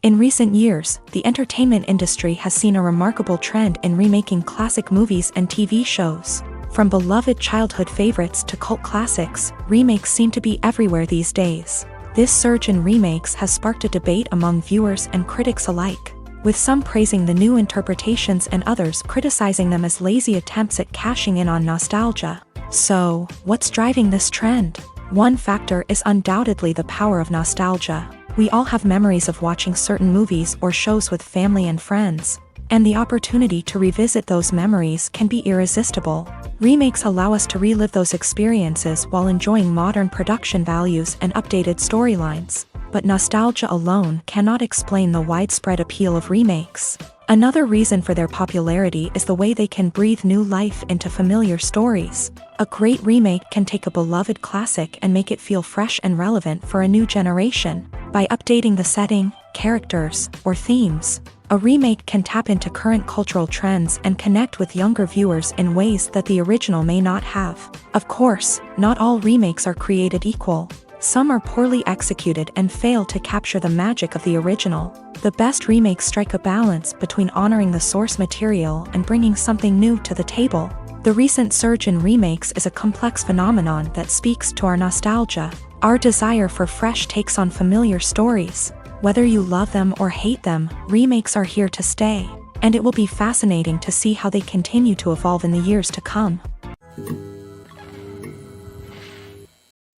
In recent years, the entertainment industry has seen a remarkable trend in remaking classic movies and TV shows. From beloved childhood favorites to cult classics, remakes seem to be everywhere these days. This surge in remakes has sparked a debate among viewers and critics alike, with some praising the new interpretations and others criticizing them as lazy attempts at cashing in on nostalgia. So, what's driving this trend? One factor is undoubtedly the power of nostalgia. We all have memories of watching certain movies or shows with family and friends, and the opportunity to revisit those memories can be irresistible. Remakes allow us to relive those experiences while enjoying modern production values and updated storylines. But nostalgia alone cannot explain the widespread appeal of remakes. Another reason for their popularity is the way they can breathe new life into familiar stories. A great remake can take a beloved classic and make it feel fresh and relevant for a new generation. By updating the setting, characters, or themes, a remake can tap into current cultural trends and connect with younger viewers in ways that the original may not have. Of course, not all remakes are created equal. Some are poorly executed and fail to capture the magic of the original. The best remakes strike a balance between honoring the source material and bringing something new to the table. The recent surge in remakes is a complex phenomenon that speaks to our nostalgia, our desire for fresh takes on familiar stories. Whether you love them or hate them, remakes are here to stay, and it will be fascinating to see how they continue to evolve in the years to come.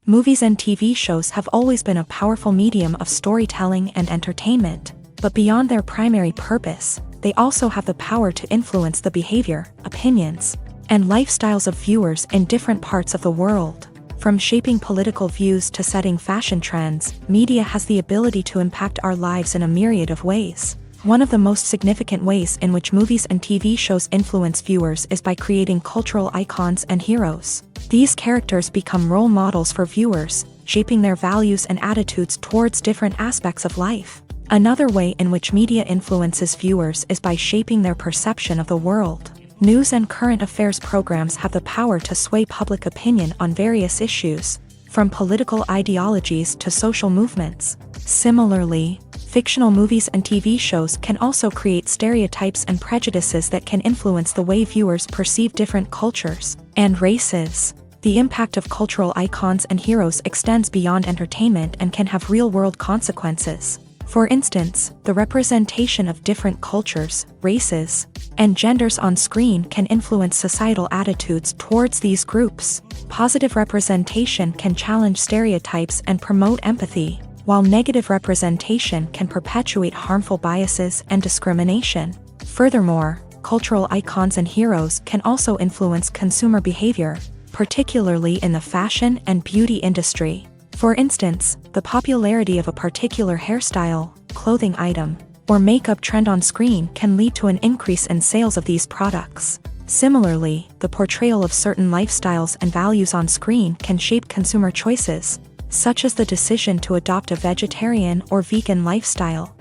Movies and TV shows have always been a powerful medium of storytelling and entertainment, but beyond their primary purpose, they also have the power to influence the behavior, opinions, and lifestyles of viewers in different parts of the world. From shaping political views to setting fashion trends, media has the ability to impact our lives in a myriad of ways. One of the most significant ways in which movies and TV shows influence viewers is by creating cultural icons and heroes. These characters become role models for viewers, shaping their values and attitudes towards different aspects of life. Another way in which media influences viewers is by shaping their perception of the world. News and current affairs programs have the power to sway public opinion on various issues, from political ideologies to social movements. Similarly, fictional movies and TV shows can also create stereotypes and prejudices that can influence the way viewers perceive different cultures and races. The impact of cultural icons and heroes extends beyond entertainment and can have real-world consequences. For instance, the representation of different cultures, races, and genders on screen can influence societal attitudes towards these groups. Positive representation can challenge stereotypes and promote empathy, while negative representation can perpetuate harmful biases and discrimination. Furthermore, cultural icons and heroes can also influence consumer behavior, particularly in the fashion and beauty industry. For instance, the popularity of a particular hairstyle, clothing item, or makeup trend on screen can lead to an increase in sales of these products. Similarly, the portrayal of certain lifestyles and values on screen can shape consumer choices, such as the decision to adopt a vegetarian or vegan lifestyle.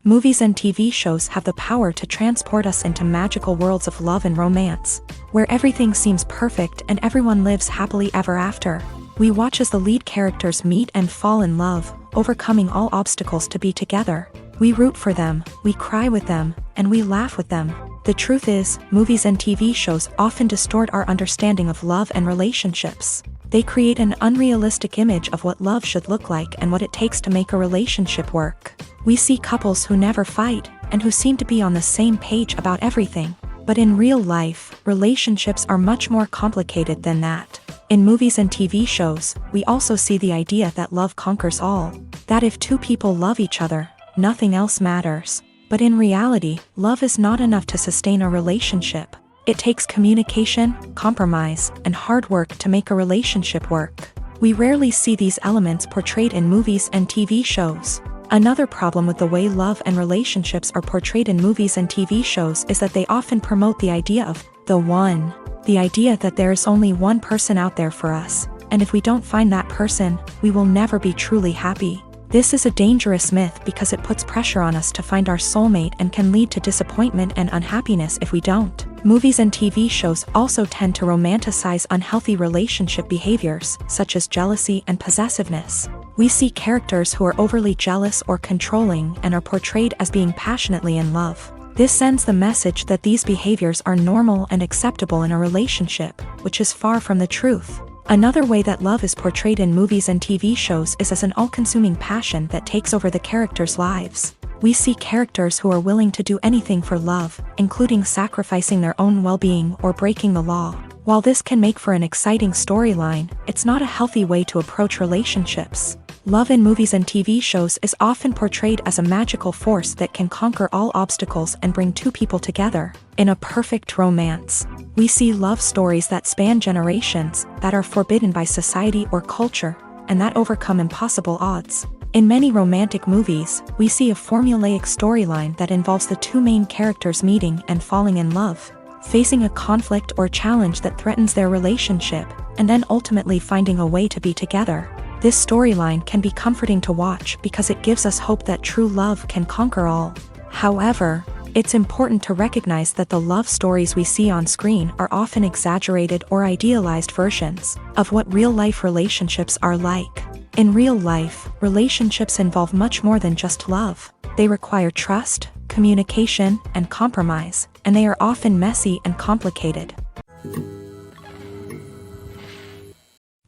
Movies and TV shows have the power to transport us into magical worlds of love and romance, where everything seems perfect and everyone lives happily ever after. We watch as the lead characters meet and fall in love, overcoming all obstacles to be together. We root for them, we cry with them, and we laugh with them. The truth is, movies and TV shows often distort our understanding of love and relationships. They create an unrealistic image of what love should look like and what it takes to make a relationship work. We see couples who never fight, and who seem to be on the same page about everything. But in real life, relationships are much more complicated than that. In movies and TV shows, we also see the idea that love conquers all. That if two people love each other, nothing else matters. But in reality, love is not enough to sustain a relationship. It takes communication, compromise, and hard work to make a relationship work. We rarely see these elements portrayed in movies and TV shows. Another problem with the way love and relationships are portrayed in movies and TV shows is that they often promote the idea of the one. The idea that there is only one person out there for us, and if we don't find that person, we will never be truly happy. This is a dangerous myth because it puts pressure on us to find our soulmate and can lead to disappointment and unhappiness if we don't. Movies and TV shows also tend to romanticize unhealthy relationship behaviors, such as jealousy and possessiveness. We see characters who are overly jealous or controlling and are portrayed as being passionately in love. This sends the message that these behaviors are normal and acceptable in a relationship, which is far from the truth. Another way that love is portrayed in movies and TV shows is as an all-consuming passion that takes over the characters' lives. We see characters who are willing to do anything for love, including sacrificing their own well-being or breaking the law. While this can make for an exciting storyline, it's not a healthy way to approach relationships. Love in movies and TV shows is often portrayed as a magical force that can conquer all obstacles and bring two people together in a perfect romance. We see love stories that span generations, that are forbidden by society or culture, and that overcome impossible odds. In many romantic movies, we see a formulaic storyline that involves the two main characters meeting and falling in love, facing a conflict or challenge that threatens their relationship, and then ultimately finding a way to be together. This storyline can be comforting to watch because it gives us hope that true love can conquer all. However, it's important to recognize that the love stories we see on screen are often exaggerated or idealized versions of what real-life relationships are like. In real life, relationships involve much more than just love. They require trust, communication, and compromise, and they are often messy and complicated.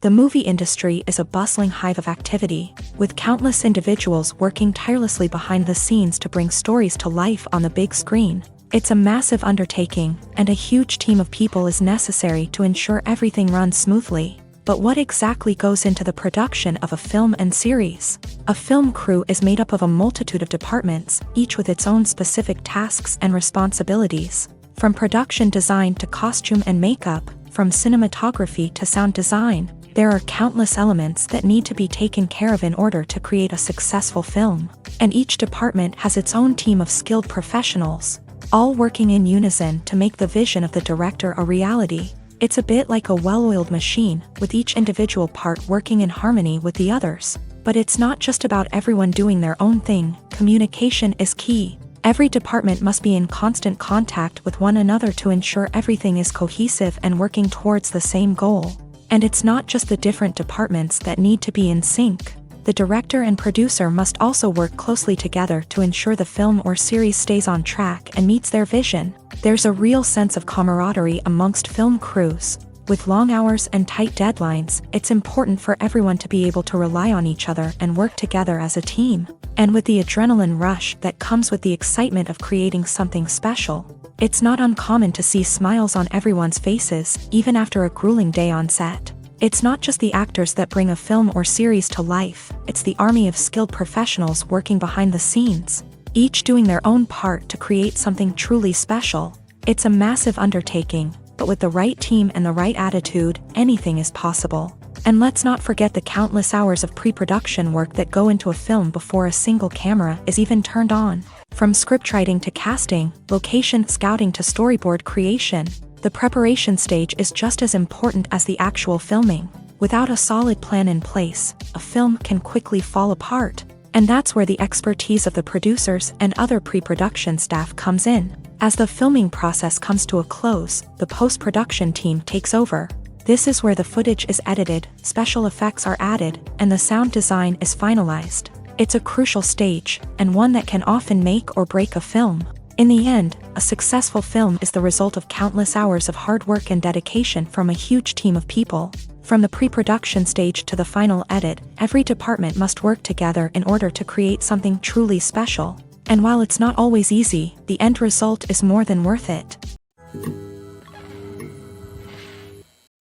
The movie industry is a bustling hive of activity, with countless individuals working tirelessly behind the scenes to bring stories to life on the big screen. It's a massive undertaking, and a huge team of people is necessary to ensure everything runs smoothly. But what exactly goes into the production of a film and series? A film crew is made up of a multitude of departments, each with its own specific tasks and responsibilities. From production design to costume and makeup, from cinematography to sound design, there are countless elements that need to be taken care of in order to create a successful film. And each department has its own team of skilled professionals, all working in unison to make the vision of the director a reality. It's a bit like a well-oiled machine, with each individual part working in harmony with the others. But it's not just about everyone doing their own thing. Communication is key. Every department must be in constant contact with one another to ensure everything is cohesive and working towards the same goal. And it's not just the different departments that need to be in sync. The director and producer must also work closely together to ensure the film or series stays on track and meets their vision. There's a real sense of camaraderie amongst film crews. With long hours and tight deadlines, it's important for everyone to be able to rely on each other and work together as a team. And with the adrenaline rush that comes with the excitement of creating something special, it's not uncommon to see smiles on everyone's faces, even after a grueling day on set. It's not just the actors that bring a film or series to life, it's the army of skilled professionals working behind the scenes, each doing their own part to create something truly special. It's a massive undertaking, but with the right team and the right attitude, anything is possible. And let's not forget the countless hours of pre-production work that go into a film before a single camera is even turned on. From scriptwriting to casting, location scouting to storyboard creation, the preparation stage is just as important as the actual filming. Without a solid plan in place, a film can quickly fall apart. And that's where the expertise of the producers and other pre-production staff comes in. As the filming process comes to a close, the post-production team takes over. This is where the footage is edited, special effects are added, and the sound design is finalized. It's a crucial stage, and one that can often make or break a film. In the end, a successful film is the result of countless hours of hard work and dedication from a huge team of people. From the pre-production stage to the final edit, every department must work together in order to create something truly special. And while it's not always easy, the end result is more than worth it.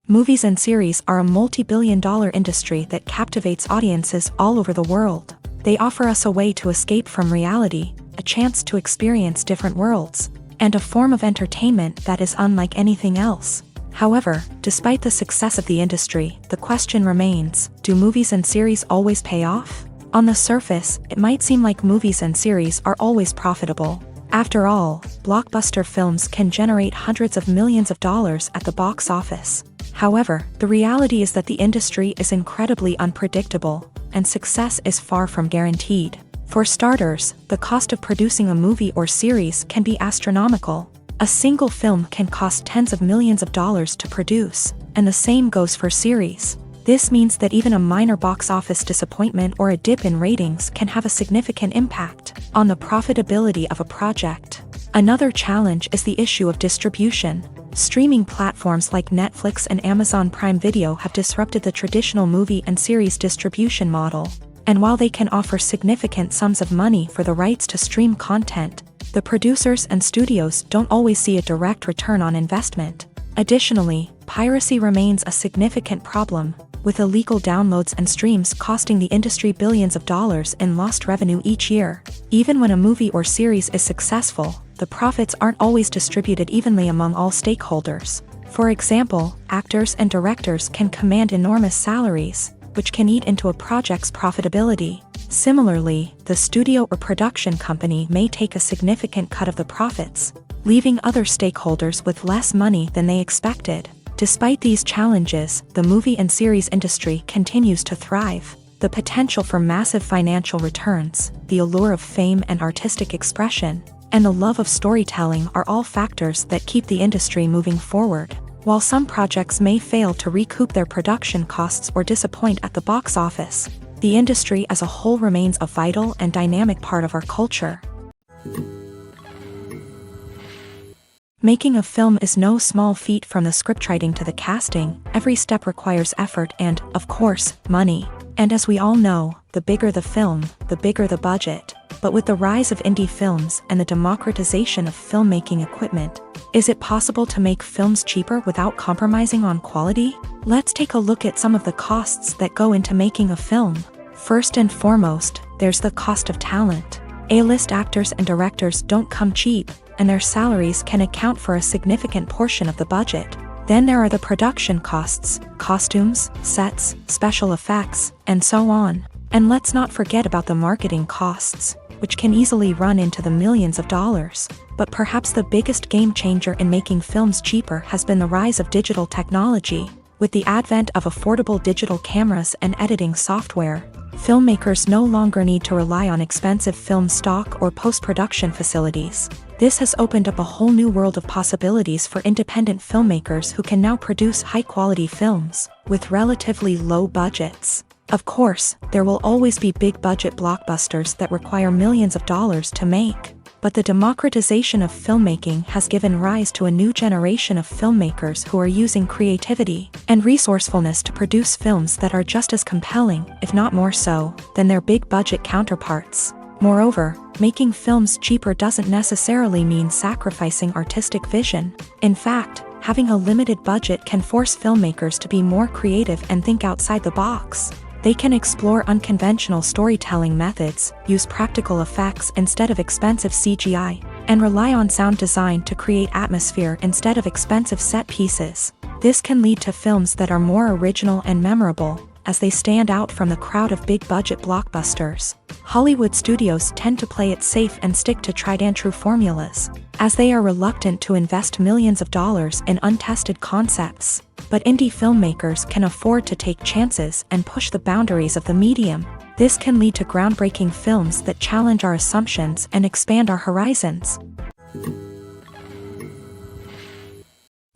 Movies and series are a multi-billion-dollar industry that captivates audiences all over the world. They offer us a way to escape from reality, a chance to experience different worlds, and a form of entertainment that is unlike anything else. However, despite the success of the industry, the question remains, do movies and series always pay off? On the surface, it might seem like movies and series are always profitable. After all, blockbuster films can generate hundreds of millions of dollars at the box office. However, the reality is that the industry is incredibly unpredictable, and success is far from guaranteed. For starters, the cost of producing a movie or series can be astronomical. A single film can cost tens of millions of dollars to produce, and the same goes for series. This means that even a minor box office disappointment or a dip in ratings can have a significant impact on the profitability of a project. Another challenge is the issue of distribution. Streaming platforms like Netflix and Amazon Prime Video have disrupted the traditional movie and series distribution model. And while they can offer significant sums of money for the rights to stream content, the producers and studios don't always see a direct return on investment. Additionally, piracy remains a significant problem, with illegal downloads and streams costing the industry billions of dollars in lost revenue each year. Even when a movie or series is successful, the profits aren't always distributed evenly among all stakeholders. For example, actors and directors can command enormous salaries, which can eat into a project's profitability. Similarly, the studio or production company may take a significant cut of the profits, leaving other stakeholders with less money than they expected. Despite these challenges, the movie and series industry continues to thrive. The potential for massive financial returns, the allure of fame and artistic expression, and the love of storytelling are all factors that keep the industry moving forward. While some projects may fail to recoup their production costs or disappoint at the box office, the industry as a whole remains a vital and dynamic part of our culture. Making a film is no small feat. From the scriptwriting to the casting, every step requires effort and, of course, money. And as we all know, the bigger the film, the bigger the budget. But with the rise of indie films and the democratization of filmmaking equipment, is it possible to make films cheaper without compromising on quality? Let's take a look at some of the costs that go into making a film. First and foremost, there's the cost of talent. A-list actors and directors don't come cheap, and their salaries can account for a significant portion of the budget. Then there are the production costs, costumes, sets, special effects, and so on. And let's not forget about the marketing costs, which can easily run into the millions of dollars. But perhaps the biggest game changer in making films cheaper has been the rise of digital technology. With the advent of affordable digital cameras and editing software, filmmakers no longer need to rely on expensive film stock or post-production facilities. This has opened up a whole new world of possibilities for independent filmmakers who can now produce high-quality films with relatively low budgets. Of course, there will always be big-budget blockbusters that require millions of dollars to make. But the democratization of filmmaking has given rise to a new generation of filmmakers who are using creativity and resourcefulness to produce films that are just as compelling, if not more so, than their big-budget counterparts. Moreover, making films cheaper doesn't necessarily mean sacrificing artistic vision. In fact, having a limited budget can force filmmakers to be more creative and think outside the box. They can explore unconventional storytelling methods, use practical effects instead of expensive CGI, and rely on sound design to create atmosphere instead of expensive set pieces. This can lead to films that are more original and memorable, as they stand out from the crowd of big-budget blockbusters. Hollywood studios tend to play it safe and stick to tried-and-true formulas, as they are reluctant to invest millions of dollars in untested concepts. But indie filmmakers can afford to take chances and push the boundaries of the medium. This can lead to groundbreaking films that challenge our assumptions and expand our horizons.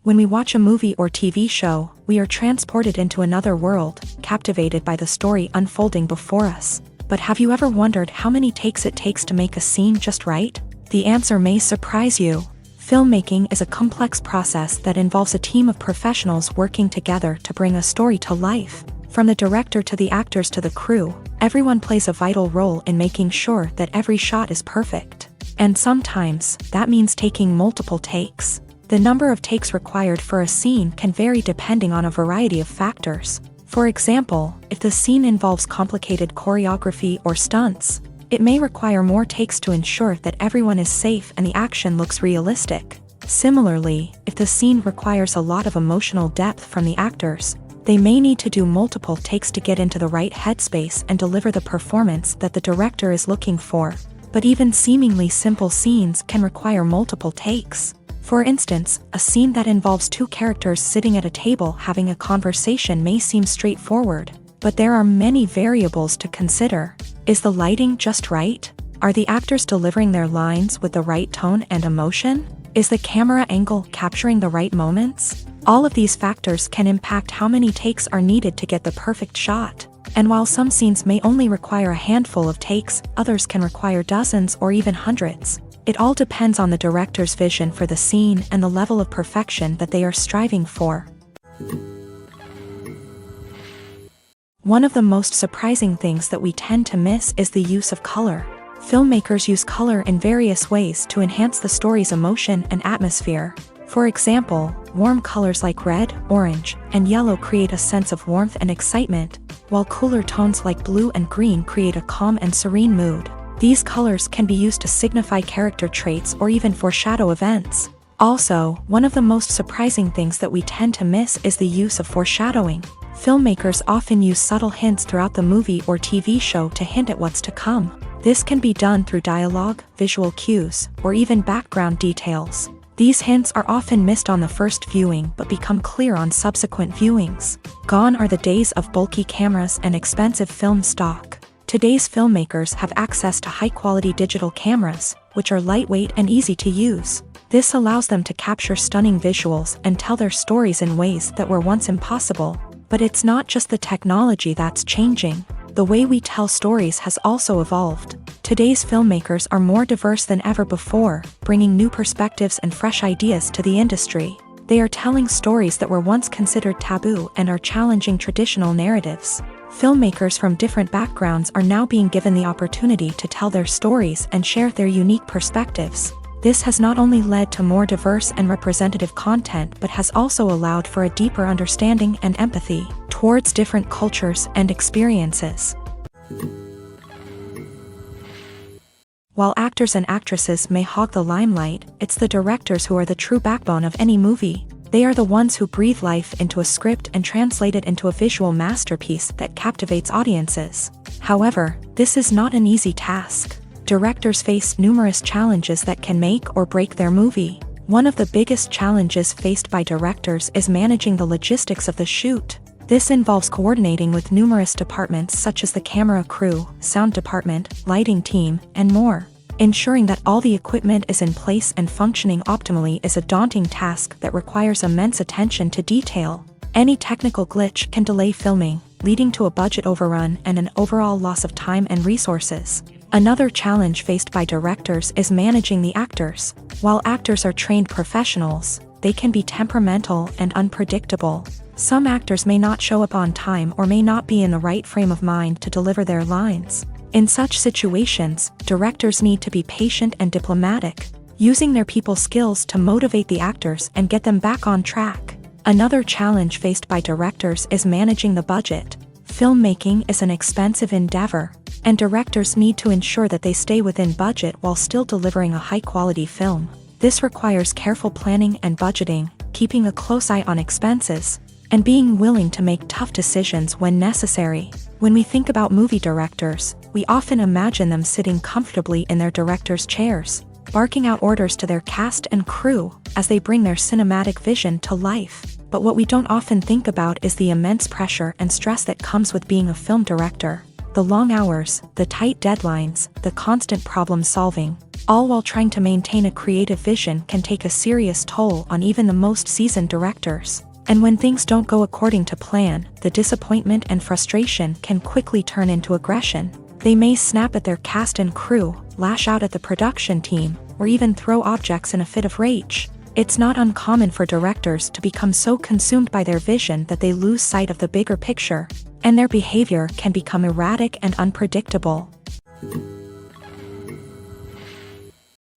When we watch a movie or TV show, we are transported into another world, captivated by the story unfolding before us. But have you ever wondered how many takes it takes to make a scene just right? The answer may surprise you. Filmmaking is a complex process that involves a team of professionals working together to bring a story to life. From the director to the actors to the crew, everyone plays a vital role in making sure that every shot is perfect. And sometimes, that means taking multiple takes. The number of takes required for a scene can vary depending on a variety of factors. For example, if the scene involves complicated choreography or stunts, it may require more takes to ensure that everyone is safe and the action looks realistic. Similarly, if the scene requires a lot of emotional depth from the actors, they may need to do multiple takes to get into the right headspace and deliver the performance that the director is looking for. But even seemingly simple scenes can require multiple takes. For instance, a scene that involves two characters sitting at a table having a conversation may seem straightforward, but there are many variables to consider. Is the lighting just right? Are the actors delivering their lines with the right tone and emotion? Is the camera angle capturing the right moments? All of these factors can impact how many takes are needed to get the perfect shot. And while some scenes may only require a handful of takes, others can require dozens or even hundreds. It all depends on the director's vision for the scene and the level of perfection that they are striving for. One of the most surprising things that we tend to miss is the use of color. Filmmakers use color in various ways to enhance the story's emotion and atmosphere. For example, warm colors like red, orange, and yellow create a sense of warmth and excitement, while cooler tones like blue and green create a calm and serene mood. These colors can be used to signify character traits or even foreshadow events. Also, one of the most surprising things that we tend to miss is the use of foreshadowing. Filmmakers often use subtle hints throughout the movie or TV show to hint at what's to come. This can be done through dialogue, visual cues, or even background details. These hints are often missed on the first viewing but become clear on subsequent viewings. Gone are the days of bulky cameras and expensive film stock. Today's filmmakers have access to high-quality digital cameras, which are lightweight and easy to use. This allows them to capture stunning visuals and tell their stories in ways that were once impossible. But it's not just the technology that's changing. The way we tell stories has also evolved. Today's filmmakers are more diverse than ever before, bringing new perspectives and fresh ideas to the industry. They are telling stories that were once considered taboo and are challenging traditional narratives. Filmmakers from different backgrounds are now being given the opportunity to tell their stories and share their unique perspectives. This has not only led to more diverse and representative content but has also allowed for a deeper understanding and empathy towards different cultures and experiences. While actors and actresses may hog the limelight, it's the directors who are the true backbone of any movie. They are the ones who breathe life into a script and translate it into a visual masterpiece that captivates audiences. However, this is not an easy task. Directors face numerous challenges that can make or break their movie. One of the biggest challenges faced by directors is managing the logistics of the shoot. This involves coordinating with numerous departments such as the camera crew, sound department, lighting team, and more. Ensuring that all the equipment is in place and functioning optimally is a daunting task that requires immense attention to detail. Any technical glitch can delay filming, leading to a budget overrun and an overall loss of time and resources. Another challenge faced by directors is managing the actors. While actors are trained professionals, they can be temperamental and unpredictable. Some actors may not show up on time or may not be in the right frame of mind to deliver their lines. In such situations, directors need to be patient and diplomatic, using their people skills to motivate the actors and get them back on track. Another challenge faced by directors is managing the budget. Filmmaking is an expensive endeavor, and directors need to ensure that they stay within budget while still delivering a high-quality film. This requires careful planning and budgeting, keeping a close eye on expenses, and being willing to make tough decisions when necessary. When we think about movie directors, we often imagine them sitting comfortably in their director's chairs, barking out orders to their cast and crew as they bring their cinematic vision to life. But what we don't often think about is the immense pressure and stress that comes with being a film director. The long hours, the tight deadlines, the constant problem solving, all while trying to maintain a creative vision can take a serious toll on even the most seasoned directors. And when things don't go according to plan, the disappointment and frustration can quickly turn into aggression. They may snap at their cast and crew, lash out at the production team, or even throw objects in a fit of rage. It's not uncommon for directors to become so consumed by their vision that they lose sight of the bigger picture, and their behavior can become erratic and unpredictable.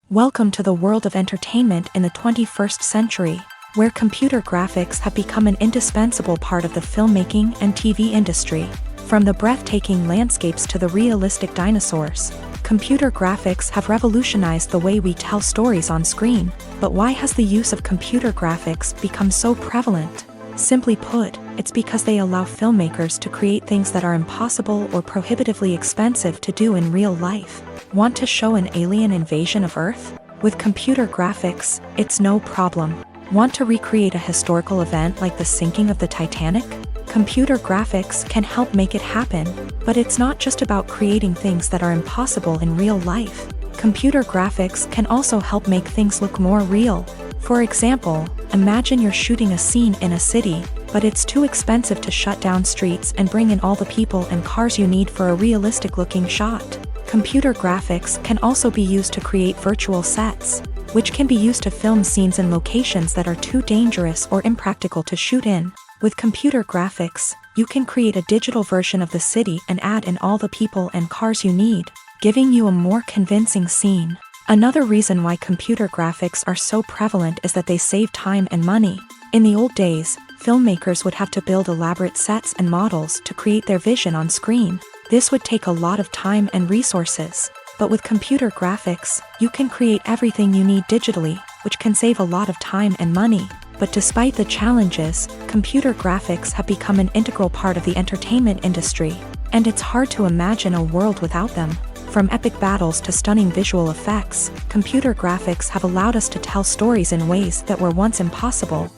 Welcome to the world of entertainment in the 21st century, where computer graphics have become an indispensable part of the filmmaking and TV industry. From the breathtaking landscapes to the realistic dinosaurs, computer graphics have revolutionized the way we tell stories on screen. But why has the use of computer graphics become so prevalent? Simply put, it's because they allow filmmakers to create things that are impossible or prohibitively expensive to do in real life. Want to show an alien invasion of Earth? With computer graphics, it's no problem. Want to recreate a historical event like the sinking of the Titanic? Computer graphics can help make it happen, but it's not just about creating things that are impossible in real life. Computer graphics can also help make things look more real. For example, imagine you're shooting a scene in a city, but it's too expensive to shut down streets and bring in all the people and cars you need for a realistic-looking shot. Computer graphics can also be used to create virtual sets, which can be used to film scenes in locations that are too dangerous or impractical to shoot in. With computer graphics, you can create a digital version of the city and add in all the people and cars you need, giving you a more convincing scene. Another reason why computer graphics are so prevalent is that they save time and money. In the old days, filmmakers would have to build elaborate sets and models to create their vision on screen. This would take a lot of time and resources. But with computer graphics, you can create everything you need digitally, which can save a lot of time and money. But despite the challenges, computer graphics have become an integral part of the entertainment industry, and it's hard to imagine a world without them. From epic battles to stunning visual effects, computer graphics have allowed us to tell stories in ways that were once impossible.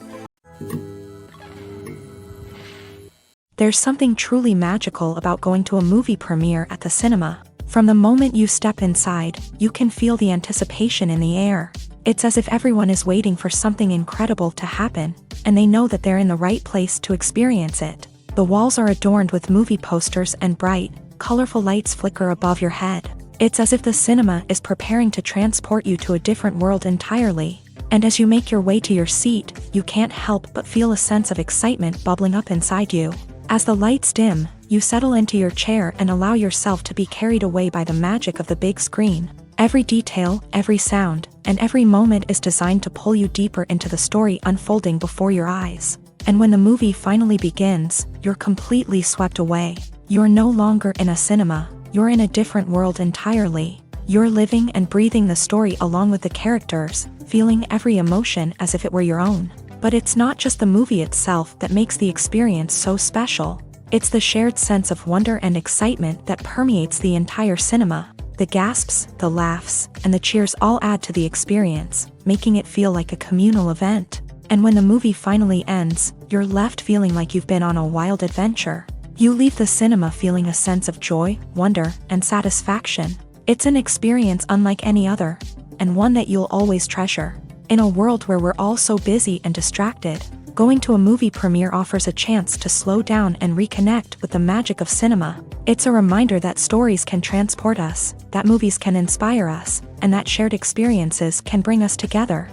There's something truly magical about going to a movie premiere at the cinema. From the moment you step inside, you can feel the anticipation in the air. It's as if everyone is waiting for something incredible to happen, and they know that they're in the right place to experience it. The walls are adorned with movie posters and bright, colorful lights flicker above your head. It's as if the cinema is preparing to transport you to a different world entirely. And as you make your way to your seat, you can't help but feel a sense of excitement bubbling up inside you. As the lights dim, you settle into your chair and allow yourself to be carried away by the magic of the big screen. Every detail, every sound, and every moment is designed to pull you deeper into the story unfolding before your eyes. And when the movie finally begins, you're completely swept away. You're no longer in a cinema, you're in a different world entirely. You're living and breathing the story along with the characters, feeling every emotion as if it were your own. But it's not just the movie itself that makes the experience so special. It's the shared sense of wonder and excitement that permeates the entire cinema. The gasps, the laughs, and the cheers all add to the experience, making it feel like a communal event. And when the movie finally ends, you're left feeling like you've been on a wild adventure. You leave the cinema feeling a sense of joy, wonder, and satisfaction. It's an experience unlike any other, and one that you'll always treasure. In a world where we're all so busy and distracted, going to a movie premiere offers a chance to slow down and reconnect with the magic of cinema. It's a reminder that stories can transport us, that movies can inspire us, and that shared experiences can bring us together.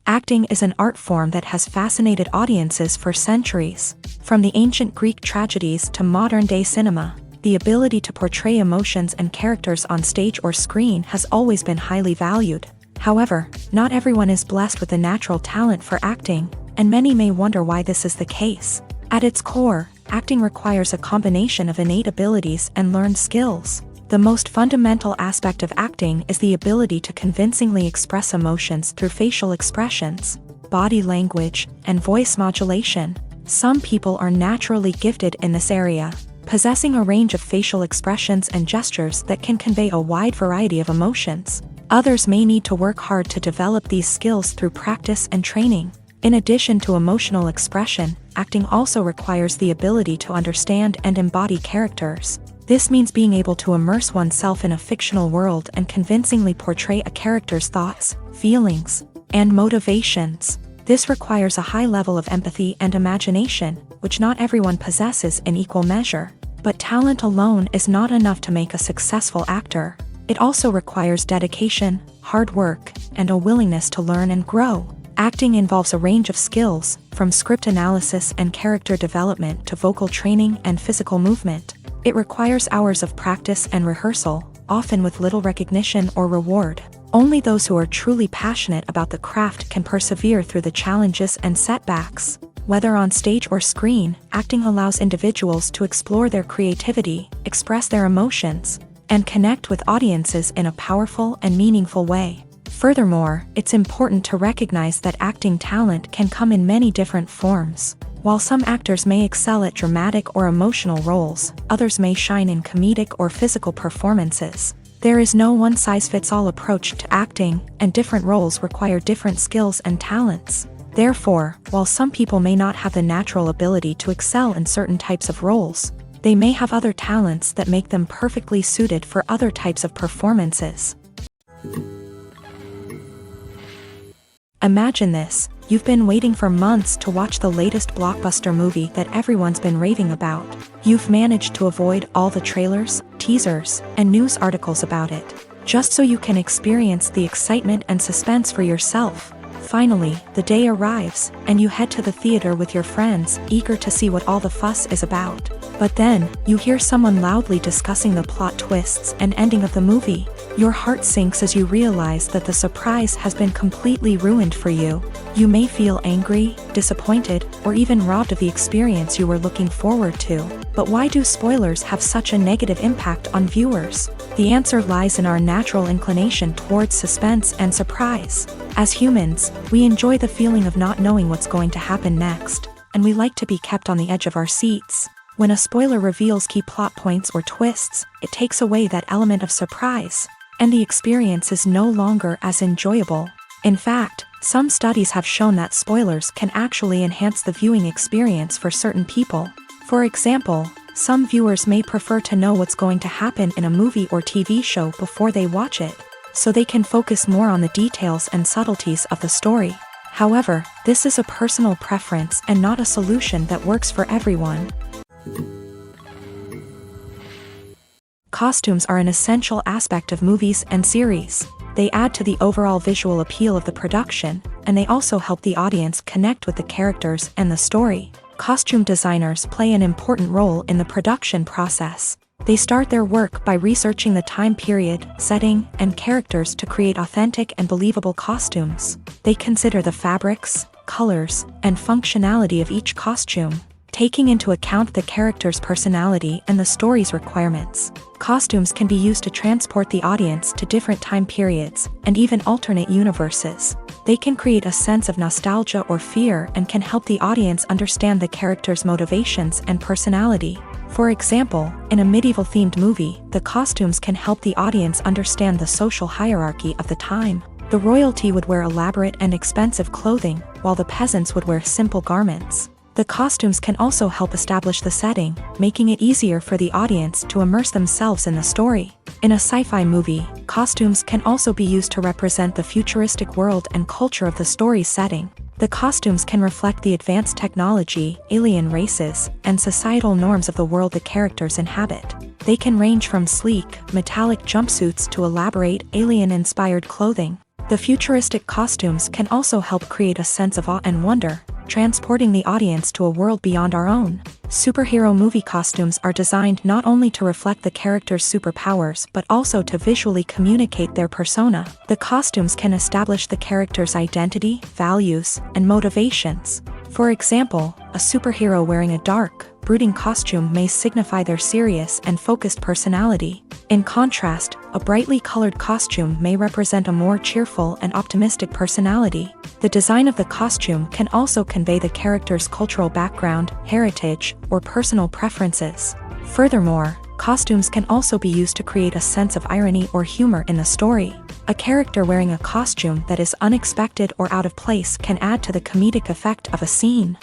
Acting is an art form that has fascinated audiences for centuries. From the ancient Greek tragedies to modern-day cinema, the ability to portray emotions and characters on stage or screen has always been highly valued. However, not everyone is blessed with a natural talent for acting, and many may wonder why this is the case. At its core, acting requires a combination of innate abilities and learned skills. The most fundamental aspect of acting is the ability to convincingly express emotions through facial expressions, body language, and voice modulation. Some people are naturally gifted in this area, possessing a range of facial expressions and gestures that can convey a wide variety of emotions. Others may need to work hard to develop these skills through practice and training. In addition to emotional expression, acting also requires the ability to understand and embody characters. This means being able to immerse oneself in a fictional world and convincingly portray a character's thoughts, feelings, and motivations. This requires a high level of empathy and imagination, which not everyone possesses in equal measure. But talent alone is not enough to make a successful actor. It also requires dedication, hard work, and a willingness to learn and grow. Acting involves a range of skills, from script analysis and character development to vocal training and physical movement. It requires hours of practice and rehearsal, often with little recognition or reward. Only those who are truly passionate about the craft can persevere through the challenges and setbacks. Whether on stage or screen, acting allows individuals to explore their creativity, express their emotions, and connect with audiences in a powerful and meaningful way. Furthermore, it's important to recognize that acting talent can come in many different forms. While some actors may excel at dramatic or emotional roles, others may shine in comedic or physical performances. There is no one-size-fits-all approach to acting, and different roles require different skills and talents. Therefore, while some people may not have the natural ability to excel in certain types of roles, they may have other talents that make them perfectly suited for other types of performances. Imagine this. You've been waiting for months to watch the latest blockbuster movie that everyone's been raving about. You've managed to avoid all the trailers, teasers, and news articles about it, just so you can experience the excitement and suspense for yourself. Finally, the day arrives, and you head to the theater with your friends, eager to see what all the fuss is about. But then, you hear someone loudly discussing the plot twists and ending of the movie. Your heart sinks as you realize that the surprise has been completely ruined for you. You may feel angry, disappointed, or even robbed of the experience you were looking forward to. But why do spoilers have such a negative impact on viewers? The answer lies in our natural inclination towards suspense and surprise. As humans, we enjoy the feeling of not knowing what's going to happen next, and we like to be kept on the edge of our seats. When a spoiler reveals key plot points or twists, it takes away that element of surprise, and the experience is no longer as enjoyable. In fact, some studies have shown that spoilers can actually enhance the viewing experience for certain people. For example, some viewers may prefer to know what's going to happen in a movie or TV show before they watch it, so they can focus more on the details and subtleties of the story. However, this is a personal preference and not a solution that works for everyone. Costumes are an essential aspect of movies and series. They add to the overall visual appeal of the production, and they also help the audience connect with the characters and the story. Costume designers play an important role in the production process. They start their work by researching the time period, setting, and characters to create authentic and believable costumes. They consider the fabrics, colors, and functionality of each costume, taking into account the character's personality and the story's requirements. Costumes can be used to transport the audience to different time periods, and even alternate universes. They can create a sense of nostalgia or fear and can help the audience understand the character's motivations and personality. For example, in a medieval-themed movie, the costumes can help the audience understand the social hierarchy of the time. The royalty would wear elaborate and expensive clothing, while the peasants would wear simple garments. The costumes can also help establish the setting, making it easier for the audience to immerse themselves in the story. In a sci-fi movie, costumes can also be used to represent the futuristic world and culture of the story's setting. The costumes can reflect the advanced technology, alien races, and societal norms of the world the characters inhabit. They can range from sleek, metallic jumpsuits to elaborate, alien-inspired clothing. The futuristic costumes can also help create a sense of awe and wonder, transporting the audience to a world beyond our own. Superhero movie costumes are designed not only to reflect the character's superpowers but also to visually communicate their persona. The costumes can establish the character's identity, values, and motivations. For example, a superhero wearing a dark, brooding costume may signify their serious and focused personality. In contrast, a brightly colored costume may represent a more cheerful and optimistic personality. The design of the costume can also convey the character's cultural background, heritage, or personal preferences. Furthermore, costumes can also be used to create a sense of irony or humor in the story. A character wearing a costume that is unexpected or out of place can add to the comedic effect of a scene.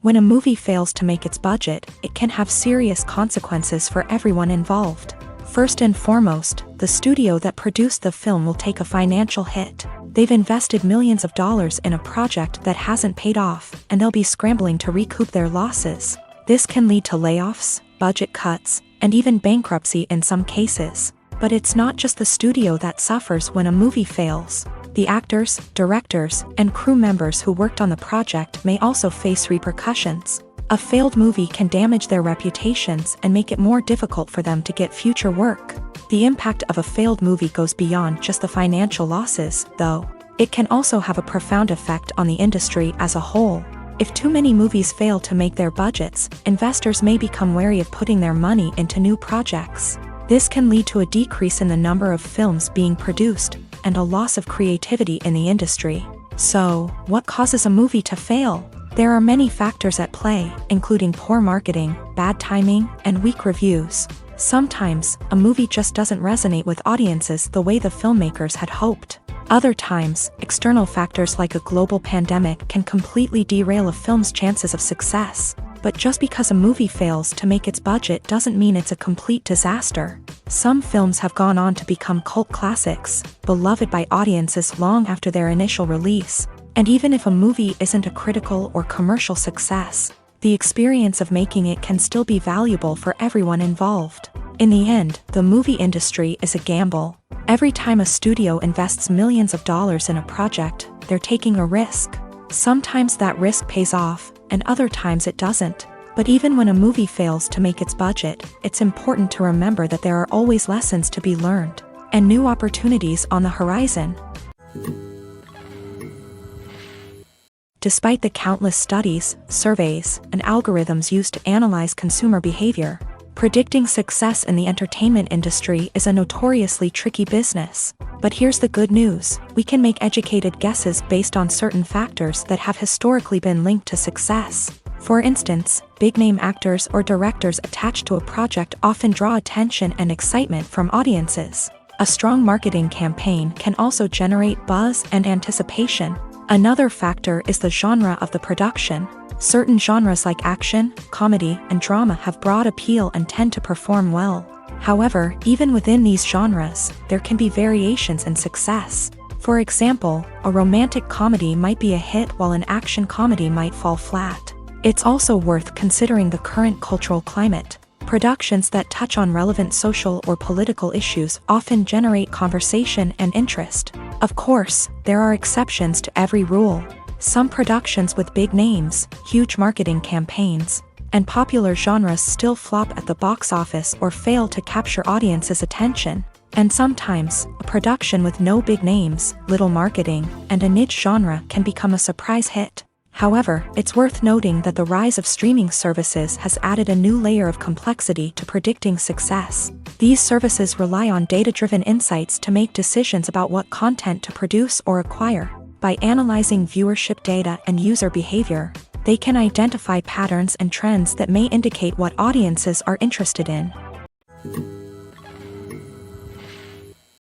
When a movie fails to make its budget, it can have serious consequences for everyone involved. First and foremost, the studio that produced the film will take a financial hit. They've invested millions of dollars in a project that hasn't paid off, and they'll be scrambling to recoup their losses. This can lead to layoffs, budget cuts, and even bankruptcy in some cases. But it's not just the studio that suffers when a movie fails. The actors, directors, and crew members who worked on the project may also face repercussions. A failed movie can damage their reputations and make it more difficult for them to get future work. The impact of a failed movie goes beyond just the financial losses, though. It can also have a profound effect on the industry as a whole. If too many movies fail to make their budgets, investors may become wary of putting their money into new projects. This can lead to a decrease in the number of films being produced, and a loss of creativity in the industry. So, what causes a movie to fail? There are many factors at play, including poor marketing, bad timing, and weak reviews. Sometimes, a movie just doesn't resonate with audiences the way the filmmakers had hoped. Other times, external factors like a global pandemic can completely derail a film's chances of success. But just because a movie fails to make its budget doesn't mean it's a complete disaster. Some films have gone on to become cult classics, beloved by audiences long after their initial release. And even if a movie isn't a critical or commercial success, the experience of making it can still be valuable for everyone involved. In the end, the movie industry is a gamble. Every time a studio invests millions of dollars in a project, they're taking a risk. Sometimes that risk pays off, and other times it doesn't. But even when a movie fails to make its budget, it's important to remember that there are always lessons to be learned, and new opportunities on the horizon. Despite the countless studies, surveys, and algorithms used to analyze consumer behavior, predicting success in the entertainment industry is a notoriously tricky business. But here's the good news: we can make educated guesses based on certain factors that have historically been linked to success. For instance, big-name actors or directors attached to a project often draw attention and excitement from audiences. A strong marketing campaign can also generate buzz and anticipation. Another factor is the genre of the production. Certain genres like action, comedy, and drama have broad appeal and tend to perform well. However, even within these genres, there can be variations in success. For example, a romantic comedy might be a hit while an action comedy might fall flat. It's also worth considering the current cultural climate. Productions that touch on relevant social or political issues often generate conversation and interest. Of course, there are exceptions to every rule. Some productions with big names, huge marketing campaigns, and popular genres still flop at the box office or fail to capture audiences' attention. And sometimes, a production with no big names, little marketing, and a niche genre can become a surprise hit. However, it's worth noting that the rise of streaming services has added a new layer of complexity to predicting success. These services rely on data-driven insights to make decisions about what content to produce or acquire. By analyzing viewership data and user behavior, they can identify patterns and trends that may indicate what audiences are interested in.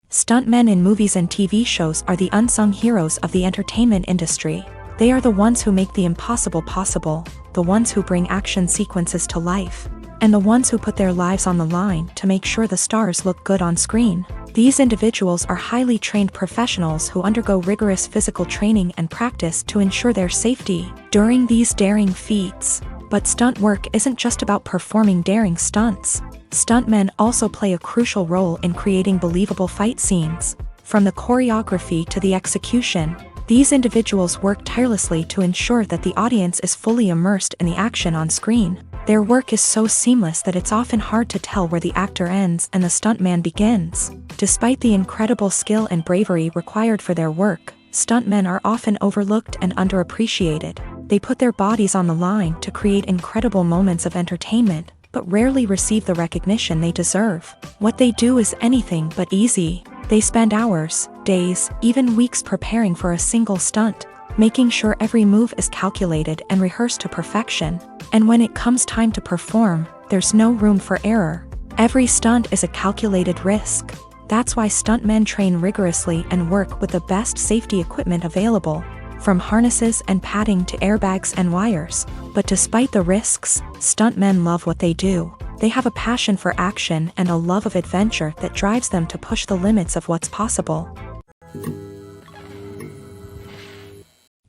Stuntmen in movies and TV shows are the unsung heroes of the entertainment industry. They are the ones who make the impossible possible, the ones who bring action sequences to life. and the ones who put their lives on the line to make sure the stars look good on screen. These individuals are highly trained professionals who undergo rigorous physical training and practice to ensure their safety during these daring feats. But stunt work isn't just about performing daring stunts. Stuntmen also play a crucial role in creating believable fight scenes. From the choreography to the execution, these individuals work tirelessly to ensure that the audience is fully immersed in the action on screen. Their work is so seamless that it's often hard to tell where the actor ends and the stuntman begins. Despite the incredible skill and bravery required for their work, stuntmen are often overlooked and underappreciated. They put their bodies on the line to create incredible moments of entertainment, but rarely receive the recognition they deserve. What they do is anything but easy. They spend hours, days, even weeks preparing for a single stunt, making sure every move is calculated and rehearsed to perfection. And when it comes time to perform, there's no room for error. Every stunt is a calculated risk. That's why stuntmen train rigorously and work with the best safety equipment available, from harnesses and padding to airbags and wires. But despite the risks, stuntmen love what they do. They have a passion for action and a love of adventure that drives them to push the limits of what's possible.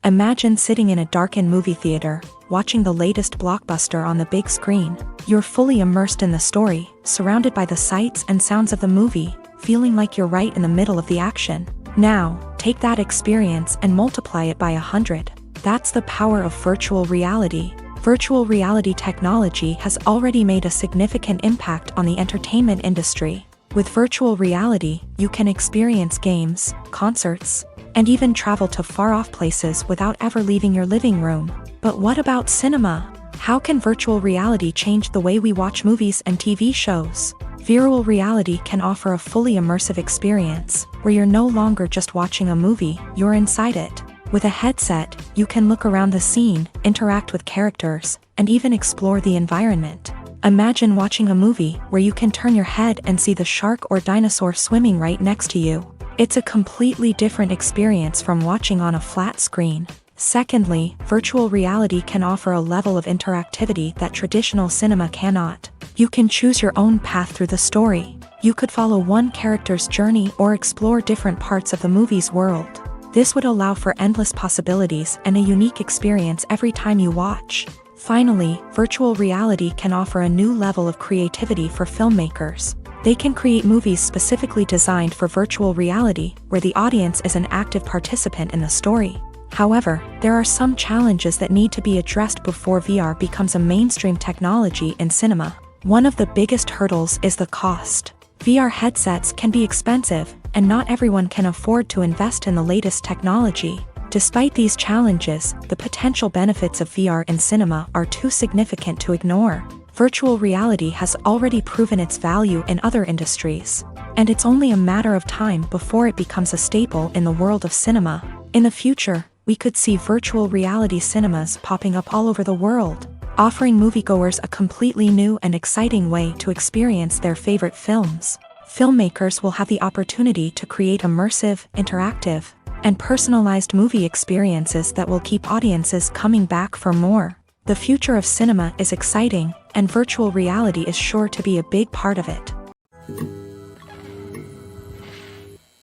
Imagine sitting in a darkened movie theater, watching the latest blockbuster on the big screen. You're fully immersed in the story, surrounded by the sights and sounds of the movie, feeling like you're right in the middle of the action. Now, take that experience and multiply it by 100. That's the power of virtual reality. Virtual reality technology has already made a significant impact on the entertainment industry. With virtual reality, you can experience games, concerts, and even travel to far-off places without ever leaving your living room. But what about cinema? How can virtual reality change the way we watch movies and TV shows? Virtual reality can offer a fully immersive experience, where you're no longer just watching a movie, you're inside it. With a headset, you can look around the scene, interact with characters, and even explore the environment. Imagine watching a movie where you can turn your head and see the shark or dinosaur swimming right next to you. It's a completely different experience from watching on a flat screen. Secondly, virtual reality can offer a level of interactivity that traditional cinema cannot. You can choose your own path through the story. You could follow one character's journey or explore different parts of the movie's world. This would allow for endless possibilities and a unique experience every time you watch. Finally, virtual reality can offer a new level of creativity for filmmakers. They can create movies specifically designed for virtual reality, where the audience is an active participant in the story. However, there are some challenges that need to be addressed before VR becomes a mainstream technology in cinema. One of the biggest hurdles is the cost. VR headsets can be expensive, and not everyone can afford to invest in the latest technology. Despite these challenges, the potential benefits of VR in cinema are too significant to ignore. Virtual reality has already proven its value in other industries, and it's only a matter of time before it becomes a staple in the world of cinema. In the future, we could see virtual reality cinemas popping up all over the world, offering moviegoers a completely new and exciting way to experience their favorite films. Filmmakers will have the opportunity to create immersive, interactive, and personalized movie experiences that will keep audiences coming back for more. The future of cinema is exciting, and virtual reality is sure to be a big part of it.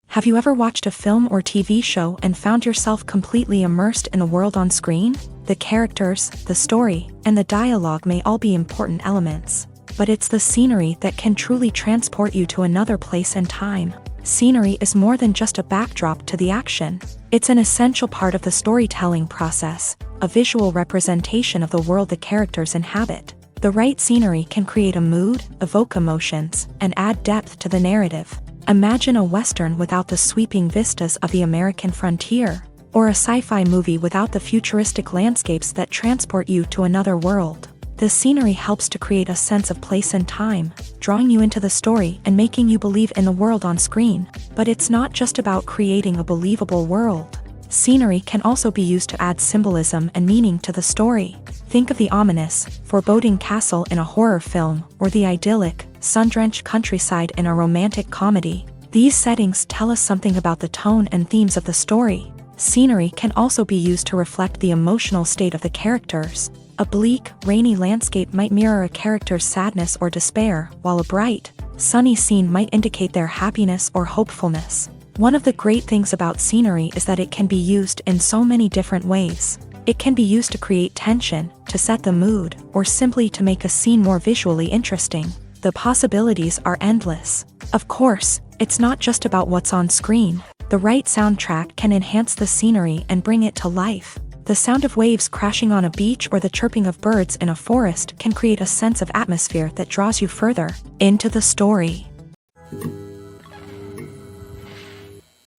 Have you ever watched a film or TV show and found yourself completely immersed in the world on screen? The characters, the story, and the dialogue may all be important elements, but it's the scenery that can truly transport you to another place and time. Scenery is more than just a backdrop to the action. It's an essential part of the storytelling process, a visual representation of the world the characters inhabit. The right scenery can create a mood, evoke emotions, and add depth to the narrative. Imagine a Western without the sweeping vistas of the American frontier, or a sci-fi movie without the futuristic landscapes that transport you to another world. The scenery helps to create a sense of place and time, drawing you into the story and making you believe in the world on screen. But it's not just about creating a believable world. Scenery can also be used to add symbolism and meaning to the story. Think of the ominous, foreboding castle in a horror film, or the idyllic, sun-drenched countryside in a romantic comedy. These settings tell us something about the tone and themes of the story. Scenery can also be used to reflect the emotional state of the characters. A bleak, rainy landscape might mirror a character's sadness or despair, while a bright, sunny scene might indicate their happiness or hopefulness. One of the great things about scenery is that it can be used in so many different ways. It can be used to create tension, to set the mood, or simply to make a scene more visually interesting. The possibilities are endless. Of course, it's not just about what's on screen. The right soundtrack can enhance the scenery and bring it to life. The sound of waves crashing on a beach or the chirping of birds in a forest can create a sense of atmosphere that draws you further into the story.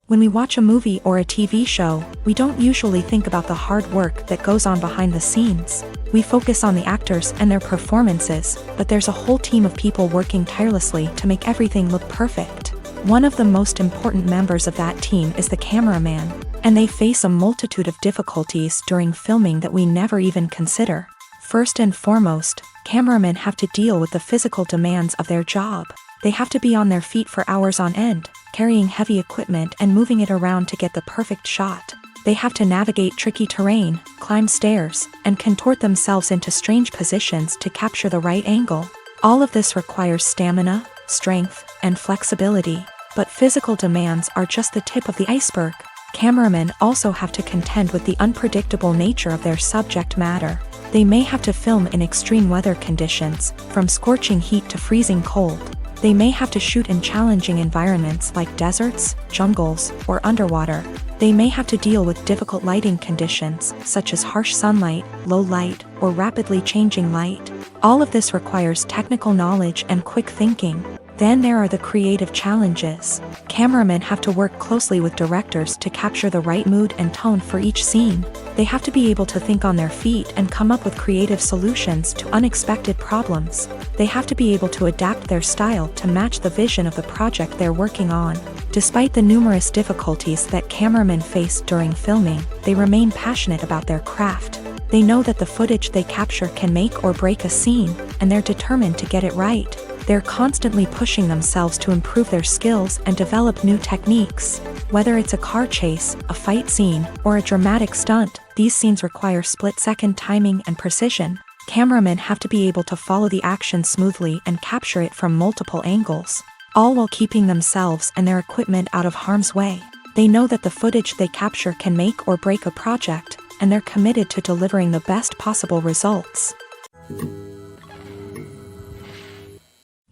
When we watch a movie or a TV show, we don't usually think about the hard work that goes on behind the scenes. We focus on the actors and their performances, but there's a whole team of people working tirelessly to make everything look perfect. One of the most important members of that team is the cameraman, and they face a multitude of difficulties during filming that we never even consider. First and foremost, cameramen have to deal with the physical demands of their job. They have to be on their feet for hours on end, carrying heavy equipment and moving it around to get the perfect shot. They have to navigate tricky terrain, climb stairs, and contort themselves into strange positions to capture the right angle. All of this requires stamina, strength, and flexibility. But physical demands are just the tip of the iceberg. Cameramen also have to contend with the unpredictable nature of their subject matter. They may have to film in extreme weather conditions, from scorching heat to freezing cold. They may have to shoot in challenging environments like deserts, jungles, or underwater. They may have to deal with difficult lighting conditions, such as harsh sunlight, low light, or rapidly changing light. All of this requires technical knowledge and quick thinking. Then there are the creative challenges. Cameramen have to work closely with directors to capture the right mood and tone for each scene. They have to be able to think on their feet and come up with creative solutions to unexpected problems. They have to be able to adapt their style to match the vision of the project they're working on. Despite the numerous difficulties that cameramen face during filming, they remain passionate about their craft. They know that the footage they capture can make or break a scene, and they're determined to get it right. They're constantly pushing themselves to improve their skills and develop new techniques. Whether it's a car chase, a fight scene, or a dramatic stunt, these scenes require split-second timing and precision. Cameramen have to be able to follow the action smoothly and capture it from multiple angles, all while keeping themselves and their equipment out of harm's way. They know that the footage they capture can make or break a project, and they're committed to delivering the best possible results.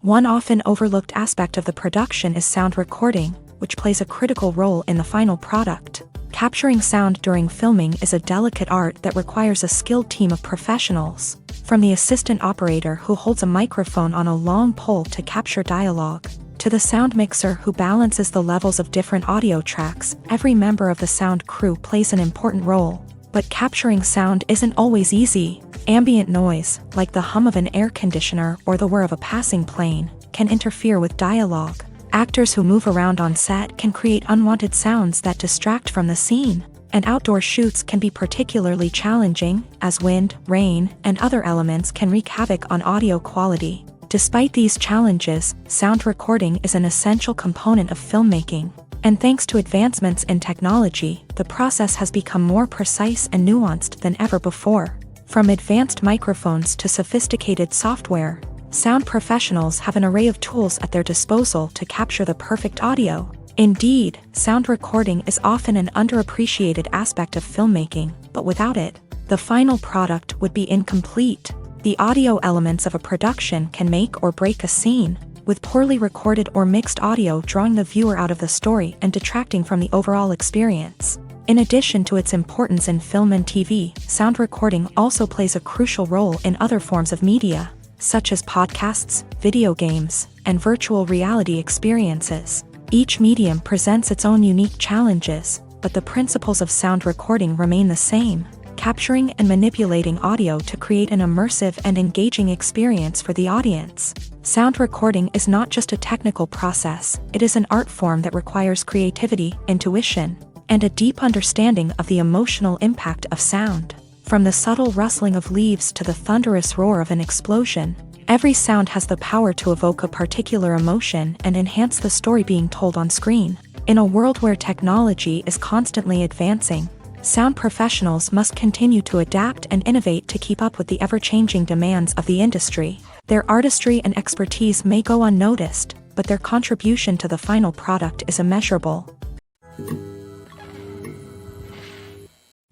One often overlooked aspect of the production is sound recording, which plays a critical role in the final product. Capturing sound during filming is a delicate art that requires a skilled team of professionals. From the assistant operator who holds a microphone on a long pole to capture dialogue, to the sound mixer who balances the levels of different audio tracks, every member of the sound crew plays an important role. But capturing sound isn't always easy. Ambient noise, like the hum of an air conditioner or the whir of a passing plane, can interfere with dialogue. Actors who move around on set can create unwanted sounds that distract from the scene. And outdoor shoots can be particularly challenging, as wind, rain, and other elements can wreak havoc on audio quality. Despite these challenges, sound recording is an essential component of filmmaking. And thanks to advancements in technology, the process has become more precise and nuanced than ever before. From advanced microphones to sophisticated software, sound professionals have an array of tools at their disposal to capture the perfect audio. Indeed, sound recording is often an underappreciated aspect of filmmaking, but without it, the final product would be incomplete. The audio elements of a production can make or break a scene, with poorly recorded or mixed audio drawing the viewer out of the story and detracting from the overall experience. In addition to its importance in film and TV, sound recording also plays a crucial role in other forms of media, such as podcasts, video games, and virtual reality experiences. Each medium presents its own unique challenges, but the principles of sound recording remain the same: capturing and manipulating audio to create an immersive and engaging experience for the audience. Sound recording is not just a technical process, it is an art form that requires creativity, intuition, and a deep understanding of the emotional impact of sound. From the subtle rustling of leaves to the thunderous roar of an explosion, every sound has the power to evoke a particular emotion and enhance the story being told on screen. In a world where technology is constantly advancing, Sound professionals must continue to adapt and innovate to keep up with the ever-changing demands of the industry. Their artistry and expertise may go unnoticed, but their contribution to the final product is immeasurable.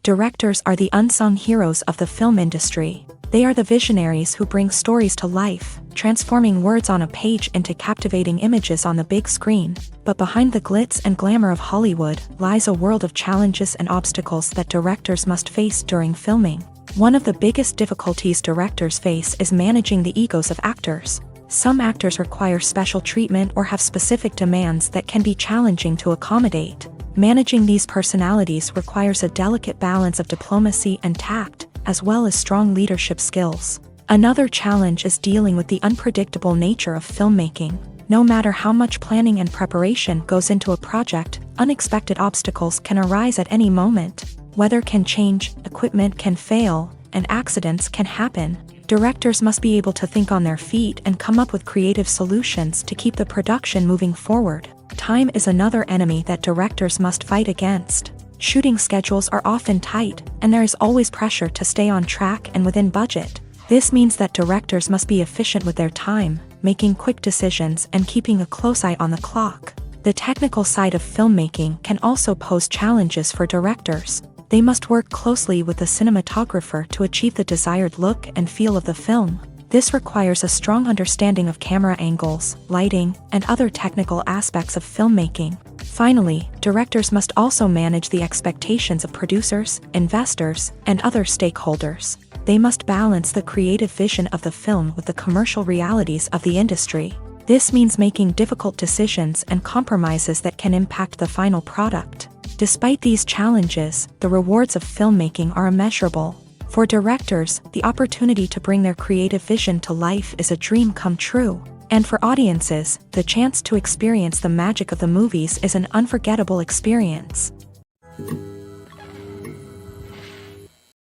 Directors are the unsung heroes of the film industry. They are the visionaries who bring stories to life, transforming words on a page into captivating images on the big screen. But behind the glitz and glamour of Hollywood lies a world of challenges and obstacles that directors must face during filming. One of the biggest difficulties directors face is managing the egos of actors. Some actors require special treatment or have specific demands that can be challenging to accommodate. Managing these personalities requires a delicate balance of diplomacy and tact, as well as strong leadership skills. Another challenge is dealing with the unpredictable nature of filmmaking. No matter how much planning and preparation goes into a project, unexpected obstacles can arise at any moment. Weather can change, equipment can fail, and accidents can happen. Directors must be able to think on their feet and come up with creative solutions to keep the production moving forward. Time is another enemy that directors must fight against. Shooting schedules are often tight, and there is always pressure to stay on track and within budget. This means that directors must be efficient with their time, making quick decisions and keeping a close eye on the clock. The technical side of filmmaking can also pose challenges for directors. They must work closely with the cinematographer to achieve the desired look and feel of the film. This requires a strong understanding of camera angles, lighting, and other technical aspects of filmmaking. Finally, directors must also manage the expectations of producers, investors, and other stakeholders. They must balance the creative vision of the film with the commercial realities of the industry. This means making difficult decisions and compromises that can impact the final product. Despite these challenges, the rewards of filmmaking are immeasurable. For directors, the opportunity to bring their creative vision to life is a dream come true. And for audiences, the chance to experience the magic of the movies is an unforgettable experience.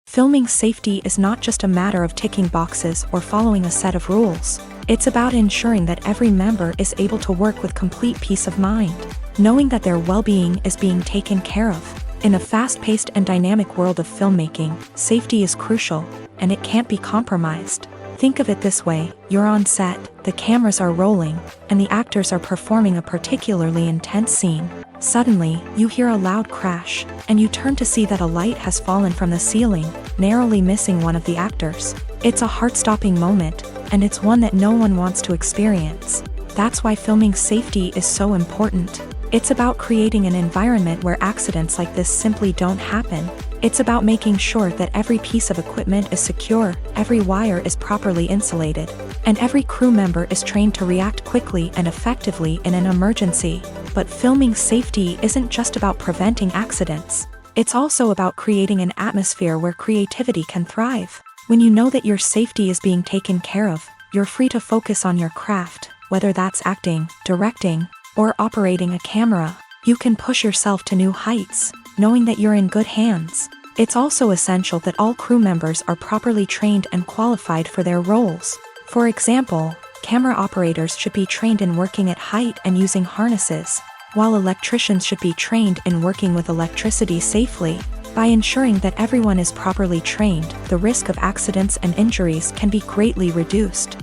Filming safety is not just a matter of ticking boxes or following a set of rules. It's about ensuring that every member is able to work with complete peace of mind, knowing that their well-being is being taken care of. In a fast-paced and dynamic world of filmmaking, safety is crucial, and it can't be compromised. Think of it this way: you're on set, the cameras are rolling, and the actors are performing a particularly intense scene. Suddenly, you hear a loud crash, and you turn to see that a light has fallen from the ceiling, narrowly missing one of the actors. It's a heart-stopping moment, and it's one that no one wants to experience. That's why filming safety is so important. It's about creating an environment where accidents like this simply don't happen. It's about making sure that every piece of equipment is secure, every wire is properly insulated, and every crew member is trained to react quickly and effectively in an emergency. But filming safety isn't just about preventing accidents. It's also about creating an atmosphere where creativity can thrive. When you know that your safety is being taken care of, you're free to focus on your craft, whether that's acting, directing, or operating a camera. You can push yourself to new heights, knowing that you're in good hands. It's also essential that all crew members are properly trained and qualified for their roles. For example, camera operators should be trained in working at height and using harnesses, while electricians should be trained in working with electricity safely. By ensuring that everyone is properly trained, the risk of accidents and injuries can be greatly reduced.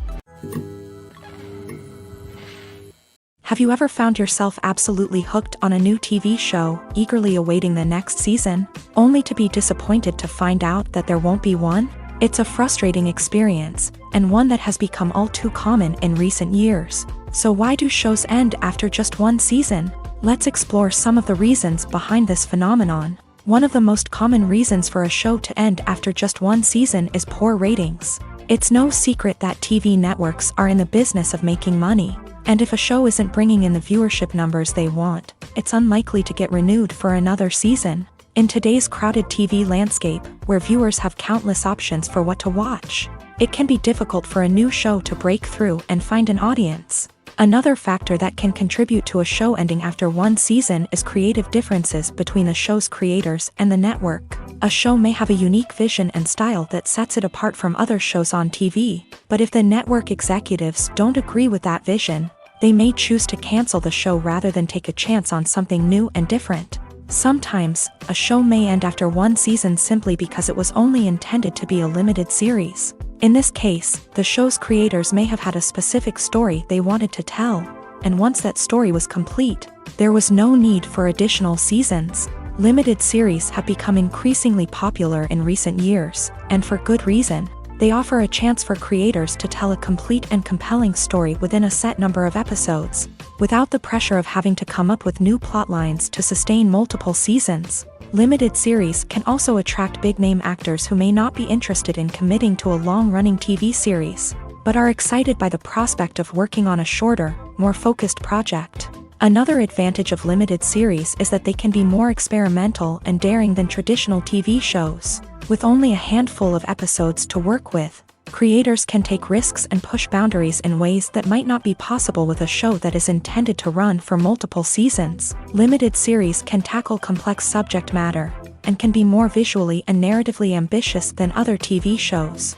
Have you ever found yourself absolutely hooked on a new TV show, eagerly awaiting the next season, only to be disappointed to find out that there won't be one? It's a frustrating experience, and one that has become all too common in recent years. So why do shows end after just one season? Let's explore some of the reasons behind this phenomenon. One of the most common reasons for a show to end after just one season is poor ratings. It's no secret that TV networks are in the business of making money. And if a show isn't bringing in the viewership numbers they want, it's unlikely to get renewed for another season. In today's crowded TV landscape, where viewers have countless options for what to watch, it can be difficult for a new show to break through and find an audience. Another factor that can contribute to a show ending after one season is creative differences between the show's creators and the network. A show may have a unique vision and style that sets it apart from other shows on TV, but if the network executives don't agree with that vision, they may choose to cancel the show rather than take a chance on something new and different. Sometimes, a show may end after one season simply because it was only intended to be a limited series. In this case, the show's creators may have had a specific story they wanted to tell, and once that story was complete, there was no need for additional seasons. Limited series have become increasingly popular in recent years, and for good reason. They offer a chance for creators to tell a complete and compelling story within a set number of episodes, without the pressure of having to come up with new plotlines to sustain multiple seasons. Limited series can also attract big-name actors who may not be interested in committing to a long-running TV series, but are excited by the prospect of working on a shorter, more focused project. Another advantage of limited series is that they can be more experimental and daring than traditional TV shows. With only a handful of episodes to work with, creators can take risks and push boundaries in ways that might not be possible with a show that is intended to run for multiple seasons. Limited series can tackle complex subject matter, and can be more visually and narratively ambitious than other TV shows.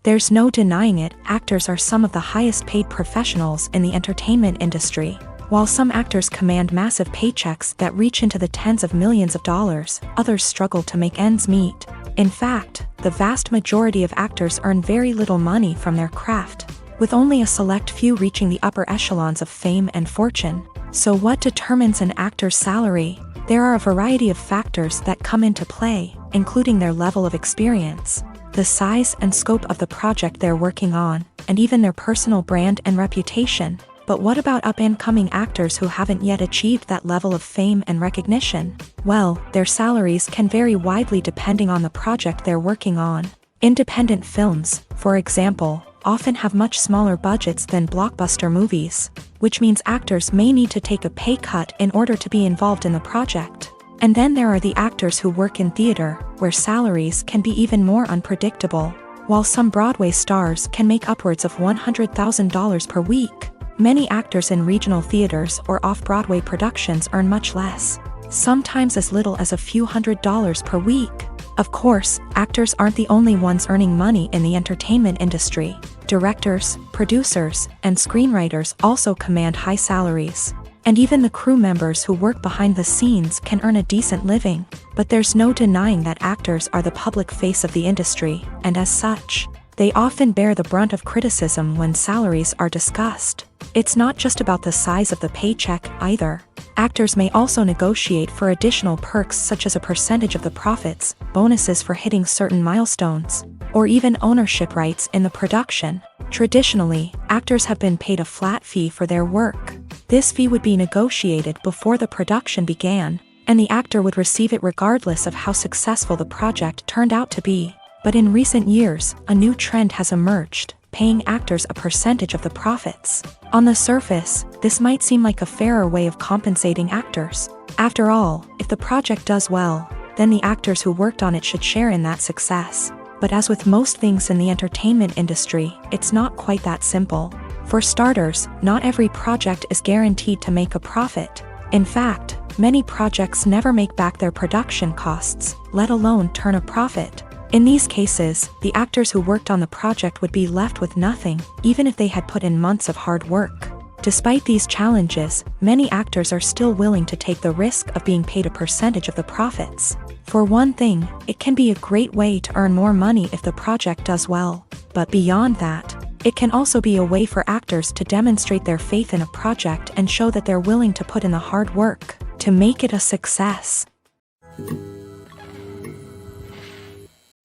There's no denying it, actors are some of the highest paid professionals in the entertainment industry. While some actors command massive paychecks that reach into the tens of millions of dollars, others struggle to make ends meet. In fact, the vast majority of actors earn very little money from their craft, with only a select few reaching the upper echelons of fame and fortune. So what determines an actor's salary? There are a variety of factors that come into play, including their level of experience, the size and scope of the project they're working on, and even their personal brand and reputation. But what about up-and-coming actors who haven't yet achieved that level of fame and recognition? Well, their salaries can vary widely depending on the project they're working on. Independent films, for example, often have much smaller budgets than blockbuster movies, which means actors may need to take a pay cut in order to be involved in the project. And then there are the actors who work in theater, where salaries can be even more unpredictable. While some Broadway stars can make upwards of $100,000 per week, many actors in regional theaters or off-Broadway productions earn much less, sometimes as little as a few $100s per week. Of course, actors aren't the only ones earning money in the entertainment industry. Directors, producers, and screenwriters also command high salaries. And even the crew members who work behind the scenes can earn a decent living. But there's no denying that actors are the public face of the industry, and as such, they often bear the brunt of criticism when salaries are discussed. It's not just about the size of the paycheck, either. Actors may also negotiate for additional perks such as a percentage of the profits, bonuses for hitting certain milestones, or even ownership rights in the production. Traditionally, actors have been paid a flat fee for their work. This fee would be negotiated before the production began, and the actor would receive it regardless of how successful the project turned out to be. But in recent years, a new trend has emerged, paying actors a percentage of the profits. On the surface, this might seem like a fairer way of compensating actors. After all, if the project does well, then the actors who worked on it should share in that success. But as with most things in the entertainment industry, it's not quite that simple. For starters, not every project is guaranteed to make a profit. In fact, many projects never make back their production costs, let alone turn a profit. In these cases, the actors who worked on the project would be left with nothing, even if they had put in months of hard work. Despite these challenges, many actors are still willing to take the risk of being paid a percentage of the profits. For one thing, it can be a great way to earn more money if the project does well. But beyond that, it can also be a way for actors to demonstrate their faith in a project and show that they're willing to put in the hard work to make it a success.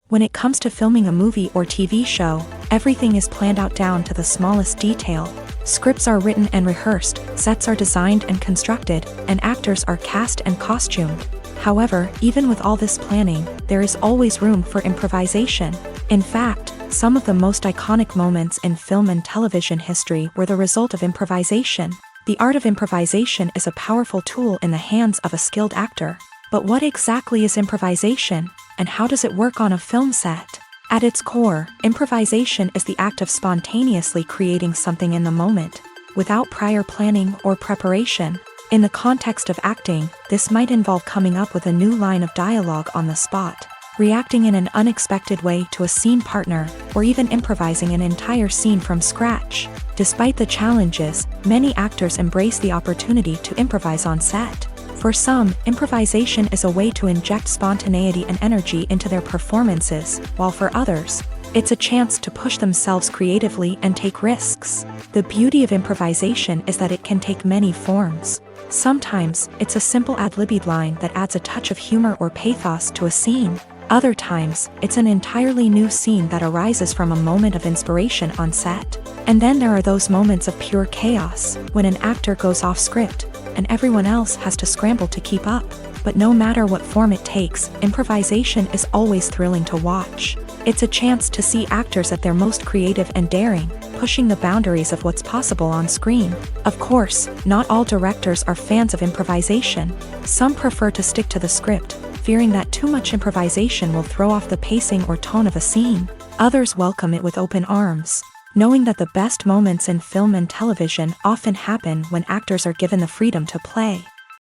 When it comes to filming a movie or TV show, everything is planned out down to the smallest detail. Scripts are written and rehearsed, sets are designed and constructed, and actors are cast and costumed. However, even with all this planning, there is always room for improvisation. In fact, some of the most iconic moments in film and television history were the result of improvisation. The art of improvisation is a powerful tool in the hands of a skilled actor. But what exactly is improvisation, and how does it work on a film set? At its core, improvisation is the act of spontaneously creating something in the moment, without prior planning or preparation. In the context of acting, this might involve coming up with a new line of dialogue on the spot, reacting in an unexpected way to a scene partner, or even improvising an entire scene from scratch. Despite the challenges, many actors embrace the opportunity to improvise on set. For some, improvisation is a way to inject spontaneity and energy into their performances, while for others, it's a chance to push themselves creatively and take risks. The beauty of improvisation is that it can take many forms. Sometimes, it's a simple ad-libbed line that adds a touch of humor or pathos to a scene. Other times, it's an entirely new scene that arises from a moment of inspiration on set. And then there are those moments of pure chaos, when an actor goes off script, and everyone else has to scramble to keep up. But no matter what form it takes, improvisation is always thrilling to watch. It's a chance to see actors at their most creative and daring, pushing the boundaries of what's possible on screen. Of course, not all directors are fans of improvisation. Some prefer to stick to the script, fearing that too much improvisation will throw off the pacing or tone of a scene. Others welcome it with open arms, knowing that the best moments in film and television often happen when actors are given the freedom to play.